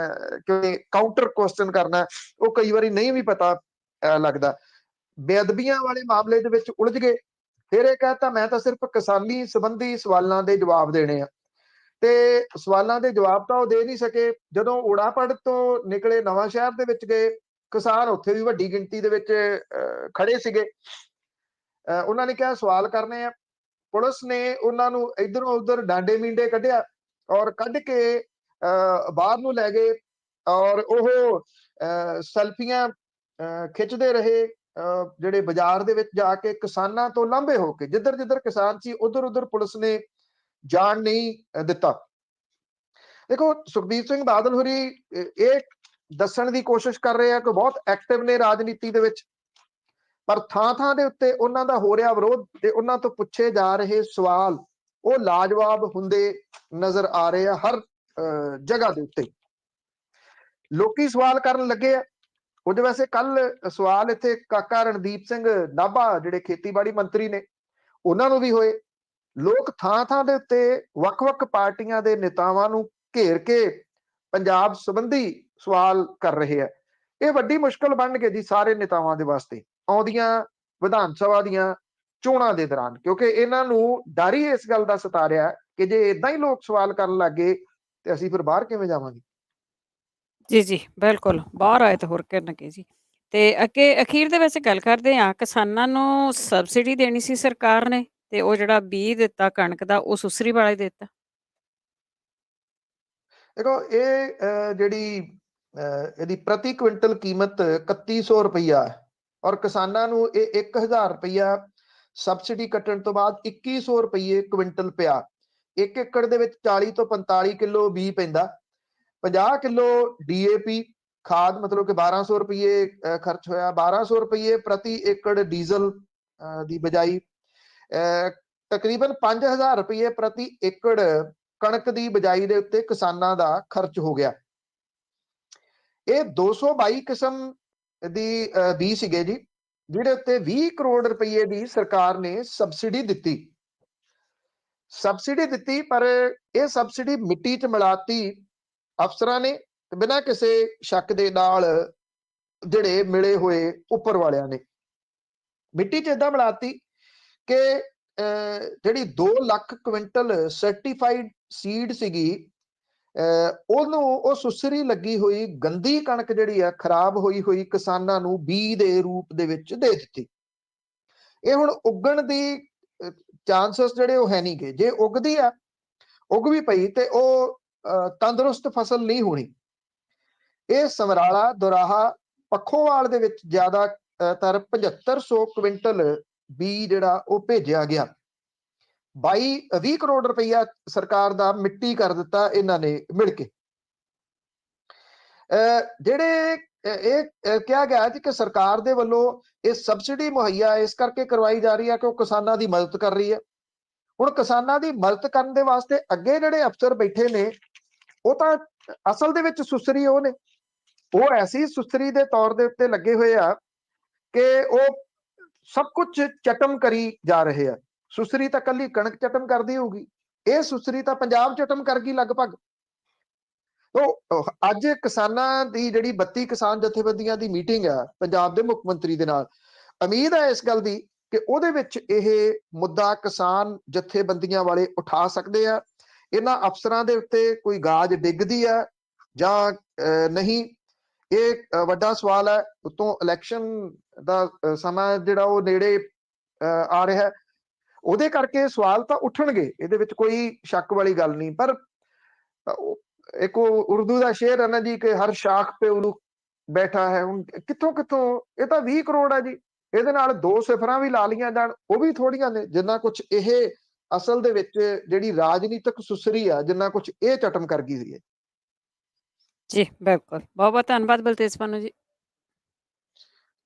ਕਿ ਕਾਊਂਟਰ ਕੁਐਸਚਨ ਕਰਨਾ, ਉਹ ਕਈ ਵਾਰੀ ਨਹੀਂ ਵੀ ਪਤਾ ਲੱਗਦਾ। ਬੇਅਦਬੀਆਂ ਵਾਲੇ ਮਾਮਲੇ ਦੇ ਵਿੱਚ ਉਲਝ ਗਏ। ਫਿਰ ਇਹ ਕਹਿਤਾ ਮੈਂ ਤਾਂ ਸਿਰਫ ਕਿਸਾਨੀ ਸੰਬੰਧੀ ਸਵਾਲਾਂ ਦੇ ਜਵਾਬ ਦੇਣੇ ਆ, ਤੇ ਸਵਾਲਾਂ ਦੇ ਜਵਾਬ ਤਾਂ ਉਹ ਦੇ ਨਹੀਂ ਸਕੇ। ਜਦੋਂ ਉੜਾਪੜ ਤੋਂ ਨਿਕਲੇ ਨਵਾਂ ਸ਼ਹਿਰ ਦੇ ਵਿੱਚ ਗਏ, ਕਿਸਾਨ ਉੱਥੇ ਵੀ ਵੱਡੀ ਗਿਣਤੀ ਦੇ ਵਿੱਚ ਖੜੇ ਸੀਗੇ। ਉਹਨਾਂ ਨੇ ਕਿਹਾ ਸਵਾਲ ਕਰਨੇ ਆ। ਪੁਲਿਸ ਨੇ ਉਹਨਾਂ ਨੂੰ ਇੱਧਰੋਂ ਉੱਧਰ ਡਾਂਡੇ ਮੀਂਡੇ ਕੱਢਿਆ ਔਰ ਕੱਢ ਕੇ ਬਾਹਰ ਨੂੰ ਲੈ ਗਏ, ਔਰ ਉਹ ਸੈਲਫੀਆਂ ਖਿੱਚਦੇ ਰਹੇ। ਜਿਹੜੇ ਬਾਜ਼ਾਰ ਦੇ ਵਿੱਚ ਜਾ ਕੇ ਕਿਸਾਨਾਂ ਤੋਂ ਲਾਂਭੇ ਹੋ ਕੇ, ਜਿੱਧਰ ਜਿੱਧਰ ਕਿਸਾਨ ਸੀ ਉਧਰ ਉਧਰ ਪੁਲਿਸ ਨੇ ਜਾਣ ਨਹੀਂ ਦਿੱਤਾ। ਦੇਖੋ ਸੁਖਬੀਰ ਸਿੰਘ ਬਾਦਲ ਹੋਰੀ ਇਹ ਦੱਸਣ ਦੀ ਕੋਸ਼ਿਸ਼ ਕਰ ਰਹੇ ਆ ਕਿ ਬਹੁਤ ਐਕਟਿਵ ਨੇ ਰਾਜਨੀਤੀ ਦੇ ਵਿੱਚ, ਪਰ ਥਾਂ ਥਾਂ ਦੇ ਉੱਤੇ ਉਹਨਾਂ ਦਾ ਹੋ ਰਿਹਾ ਵਿਰੋਧ ਤੇ ਉਹਨਾਂ ਤੋਂ ਪੁੱਛੇ ਜਾ ਰਹੇ ਸਵਾਲ ਉਹ ਲਾਜਵਾਬ ਹੁੰਦੇ ਨਜ਼ਰ ਆ ਰਹੇ ਆ। ਹਰ ਜਗ੍ਹਾ ਦੇ ਉੱਤੇ ਲੋਕੀ ਸਵਾਲ ਕਰਨ ਲੱਗੇ ਆ। ਕੁਝ ਵੈਸੇ ਕੱਲ ਸਵਾਲ ਇੱਥੇ ਕਾਕਾ ਰਣਦੀਪ ਸਿੰਘ ਨਾਭਾ ਜਿਹੜੇ ਖੇਤੀਬਾੜੀ ਮੰਤਰੀ ਨੇ, ਉਹਨਾਂ ਨੂੰ ਵੀ ਹੋਏ। ਲੋਕ ਥਾਂ ਥਾਂ ਦੇ ਉੱਤੇ ਵੱਖ-ਵੱਖ ਪਾਰਟੀਆਂ ਦੇ ਨੇਤਾਵਾਂ ਨੂੰ ਘੇਰ ਕੇ ਪੰਜਾਬ ਸੰਬੰਧੀ ਸਵਾਲ ਕਰ ਰਹੇ ਆ। ਇਹ ਵੱਡੀ ਮੁਸ਼ਕਲ ਬਣ ਗਈ ਜੀ ਸਾਰੇ ਨੇਤਾਵਾਂ ਦੇ ਵਾਸਤੇ ਆਉਂਦੀਆਂ ਵਿਧਾਨ ਸਭਾ ਦੀਆਂ ਚੋਣਾਂ ਦੇ ਦੌਰਾਨ, ਕਿਉਂਕਿ ਇਹਨਾਂ ਨੂੰ ਡਰ ਹੀ ਇਸ ਗੱਲ ਦਾ ਸਤਾ ਰਿਹਾ ਕਿ ਜੇ ਇਦਾਂ ਹੀ ਲੋਕ ਸਵਾਲ ਕਰਨ ਲੱਗੇ ਤੇ ਅਸੀਂ ਫਿਰ ਬਾਹਰ ਕਿਵੇਂ ਜਾਵਾਂਗੇ। ਜੀ, ਜੀ, ਬਿਲਕੁਲ। ਬਾਹਰ ਆਏ ਤਾਂ ਹੋਰ ਕਰਨਗੇ ਜੀ। ਤੇ ਅੱਗੇ ਅਖੀਰ ਦੇ ਵਿੱਚ ਗੱਲ ਕਰਦੇ ਹਾਂ, ਕਿਸਾਨਾਂ ਨੂੰ ਸਬਸਿਡੀ ਦੇਣੀ ਸੀ ਸਰਕਾਰ ਨੇ ਤੇ ਉਹ ਜਿਹੜਾ ਬੀਜ ਦਿੱਤਾ ਕਣਕ ਦਾ, ਉਹ ਸੁਸਰੀ ਵਾਲਾ ਹੀ ਦੇ ਦਿੱਤਾ। ਦੇਖੋ ਇਹ ਜਿਹੜੀ ਇਹਦੀ ਪ੍ਰਤੀ ਕੁਇੰਟਲ ਕੀਮਤ 3100 ਰੁਪਈਆ ਹੈ, ਔਰ ਕਿਸਾਨਾਂ ਨੂੰ ਇਹ 1000 ਰੁਪਈਆ ਸਬਸਿਡੀ ਕੱਟਣ ਤੋਂ ਬਾਅਦ 2100 ਰੁਪਈਏ ਕੁਇੰਟਲ ਪਿਆ। 1 ਏਕੜ ਦੇ ਵਿੱਚ 40 ਤੋਂ 45 ਕਿਲੋ ਬੀਜ ਪੈਂਦਾ, 50 ਕਿਲੋ ਡੀਏਪੀ ਖਾਦ, ਮਤਲਬ ਕਿ 1200 ਰੁਪਈਏ ਖਰਚ ਹੋਇਆ। 1200 ਰੁਪਈਏ ਪ੍ਰਤੀ ਏਕੜ ਡੀਜ਼ਲ ਦੀ ਬਜਾਈ, ਤਕਰੀਬਨ 5000 ਰੁਪਈਏ ਪ੍ਰਤੀ ਏਕੜ ਕਣਕ ਦੀ ਬਜਾਈ ਦੇ ਉੱਤੇ ਕਿਸਾਨਾਂ ਦਾ ਖਰਚ ਹੋ ਗਿਆ। ਇਹ 222 ਕਿਸਮ ਦੀ ਬੀਜ ਸੀਗੇ ਜੀ, ਜਿਹੜੇ ਉੱਤੇ 20 ਕਰੋੜ ਰੁਪਈਏ ਦੀ ਸਰਕਾਰ ਨੇ ਸਬਸਿਡੀ ਦਿੱਤੀ। ਪਰ ਇਹ ਸਬਸਿਡੀ ਮਿੱਟੀ 'ਚ ਮਿਲਾਤੀ ਅਫਸਰਾਂ ਨੇ ਬਿਨਾਂ ਕਿਸੇ ਸ਼ੱਕ ਦੇ ਨਾਲ, ਜਿਹੜੇ ਮਿਲੇ ਹੋਏ ਉੱਪਰ ਵਾਲਿਆਂ ਨੇ ਮਿੱਟੀ 'ਚ ਏਦਾਂ ਮਿਲਾਤੀ ਕਿ ਜਿਹੜੀ 2 ਲੱਖ ਕੁਇੰਟਲ ਸਰਟੀਫਾਈਡ ਸੀਡ ਸੀਗੀ, ਉਹਨੂੰ ਉਹ ਸੁਸਰੀ ਲੱਗੀ ਹੋਈ ਗੰਦੀ ਕਣਕ ਜਿਹੜੀ ਆ, ਖਰਾਬ ਹੋਈ ਹੋਈ, ਕਿਸਾਨਾਂ ਨੂੰ ਬੀਜ ਦੇ ਰੂਪ ਦੇ ਵਿੱਚ ਦੇ ਦਿੱਤੀ। ਇਹ ਹੁਣ ਉਗਣ ਦੀ ਚਾਂਸਸ ਜਿਹੜੇ ਉਹ ਹੈ ਨਹੀਂ ਗੇ। ਜੇ ਉਗਦੀ ਆ, ਉਗ ਵੀ ਪਈ ਤੇ ਉਹ ਤੰਦਰੁਸਤ ਫਸਲ ਨਹੀਂ ਹੋਣੀ। ਇਹ ਸਮਰਾਲਾ, ਦੁਰਾਹਾ, ਪੱਖੋਵਾਲ ਦੇ ਵਿੱਚ ਜ਼ਿਆਦਾਤਰ 7500 ਕੁਇੰਟਲ ਬੀਜ ਜਿਹੜਾ ਉਹ ਭੇਜਿਆ ਗਿਆ। 20 ਕਰੋੜ ਰੁਪਈਆ ਸਰਕਾਰ ਦਾ ਮਿੱਟੀ ਕਰ ਦਿੱਤਾ ਇਹਨਾਂ ਨੇ ਮਿਲ ਕੇ। ਜਿਹੜੇ ਇਹ ਕਿਹਾ ਗਿਆ ਜੀ ਕਿ ਸਰਕਾਰ ਦੇ ਵੱਲੋਂ ਇਹ ਸਬਸਿਡੀ ਮੁਹੱਈਆ ਇਸ ਕਰਕੇ ਕਰਵਾਈ ਜਾ ਰਹੀ ਹੈ ਕਿ ਉਹ ਕਿਸਾਨਾਂ ਦੀ ਮਦਦ ਕਰ ਰਹੀ ਹੈ। ਹੁਣ ਕਿਸਾਨਾਂ ਦੀ ਮਦਦ ਕਰਨ ਦੇ ਵਾਸਤੇ ਅੱਗੇ ਜਿਹੜੇ ਅਫਸਰ ਬੈਠੇ ਨੇ, ਉਹ ਤਾਂ ਅਸਲ ਦੇ ਵਿੱਚ ਸੁਸਰੀ ਉਹ ਨੇ। ਉਹ ਐਸੀ ਸੁਸਰੀ ਦੇ ਤੌਰ ਦੇ ਉੱਤੇ ਲੱਗੇ ਹੋਏ ਆ ਕਿ ਉਹ ਸਭ ਕੁਝ ਚਟਮ ਕਰੀ ਜਾ ਰਹੇ ਆ। ਸੁਸਰੀ ਤਾਂ ਕੱਲੀ ਕਣਕ ਚਟਮ ਕਰਦੀ ਹੋਊਗੀ, ਇਹ ਸੁਸਰੀ ਤਾਂ ਪੰਜਾਬ ਚਟਮ ਕਰ ਗਈ ਲਗਭਗ। ਤੋ ਅੱਜ ਕਿਸਾਨਾਂ ਦੀ ਜਿਹੜੀ 32 ਕਿਸਾਨ ਜਥੇਬੰਦੀਆਂ ਦੀ ਮੀਟਿੰਗ ਆ ਪੰਜਾਬ ਦੇ ਮੁੱਖ ਮੰਤਰੀ ਦੇ ਨਾਲ, ਉਮੀਦ ਹੈ ਇਸ ਗੱਲ ਦੀ ਕਿ ਉਹਦੇ ਵਿੱਚ ਇਹ ਮੁੱਦਾ ਕਿਸਾਨ ਜਥੇਬੰਦੀਆਂ ਵਾਲੇ ਉਠਾ ਸਕਦੇ ਆ। ਇਹਨਾਂ ਅਫਸਰਾਂ ਦੇ ਉੱਤੇ ਕੋਈ ਗਾਜ ਡਿੱਗਦੀ ਆ ਜਾਂ ਨਹੀਂ, ਇਹ ਵੱਡਾ ਸਵਾਲ ਹੈ। ਉਤੋਂ ਇਲੈਕਸ਼ਨ ਦਾ ਸਮਾਂ ਜਿਹੜਾ ਉਹ ਨੇੜੇ ਆ ਰਿਹਾ, ਉਹਦੇ ਕਰਕੇ ਸਵਾਲ ਤਾਂ ਉੱਠਣਗੇ, ਇਹਦੇ ਵਿੱਚ ਕੋਈ ਸ਼ੱਕ ਵਾਲੀ ਗੱਲ ਨਹੀਂ। ਪਰ ਇੱਕ ਉਰਦੂ ਦਾ ਸ਼ੇਰ ਹੈ ਨਾ ਜੀ ਕਿ ਹਰ ਸ਼ਾਖ पे उल्लू ਬੈਠਾ ਹੈ। ਹੁਣ ਕਿੱਥੋਂ ਕਿੱਥੋਂ, ਇਹ ਤਾਂ 20 ਕਰੋੜ ਹੈ ਜੀ, ਇਹਦੇ ਨਾਲ 2 ਸਿਫਰਾਂ ਵੀ ਲਾ ਲਈਆਂ ਜਾਣ ਉਹ ਵੀ ਥੋੜੀਆਂ ਨੇ, ਜਿੰਨਾ ਕੁਝ ਇਹ ਅਸਲ ਦੇ ਵਿੱਚ ਜਿਹੜੀ ਰਾਜਨੀਤਿਕ ਸੁਸਰੀ ਆ, ਜਿੰਨਾ ਕੁਝ ਇਹ ਚਟਮ ਕਰ ਗਈ ਹੈ। ਜੀ ਬਿਲਕੁਲ, ਬਹੁਤ ਬਹੁਤ ਧੰਨਵਾਦ ਬਲਤੇਜ ਪੰਨੂ ਜੀ।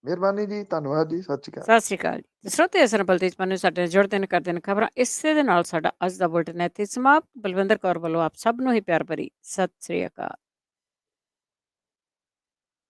ਮਿਹਰਬਾਨੀ ਜੀ, ਧੰਨਵਾਦ ਜੀ, ਸਤਿ ਸ਼੍ਰੀ ਅਕਾਲ। ਸਤਿ ਸ਼੍ਰੀ ਅਕਾਲ ਜੀ। ਸਰੋਤੇ ਅਸਰ ਬਲਤੇਜ ਪੰਨੂ ਸਾਡੇ ਨਾਲ ਜੁੜਦੇ ਨੇ, ਕਰਦੇ ਨੇ ਖਬਰਾਂ। ਇਸੇ ਦੇ ਨਾਲ ਸਾਡਾ ਅੱਜ ਦਾ ਬੁਲੇਟਿਨ ਇੱਥੇ ਸਮਾਪਤ। ਬਲਵਿੰਦਰ ਕੌਰ ਵੱਲੋਂ ਆਪ ਸਭ ਨੂੰ ਹੀ ਪਿਆਰ ਭਰੀ ਸਤਿ ਸ਼੍ਰੀ ਅਕਾਲ।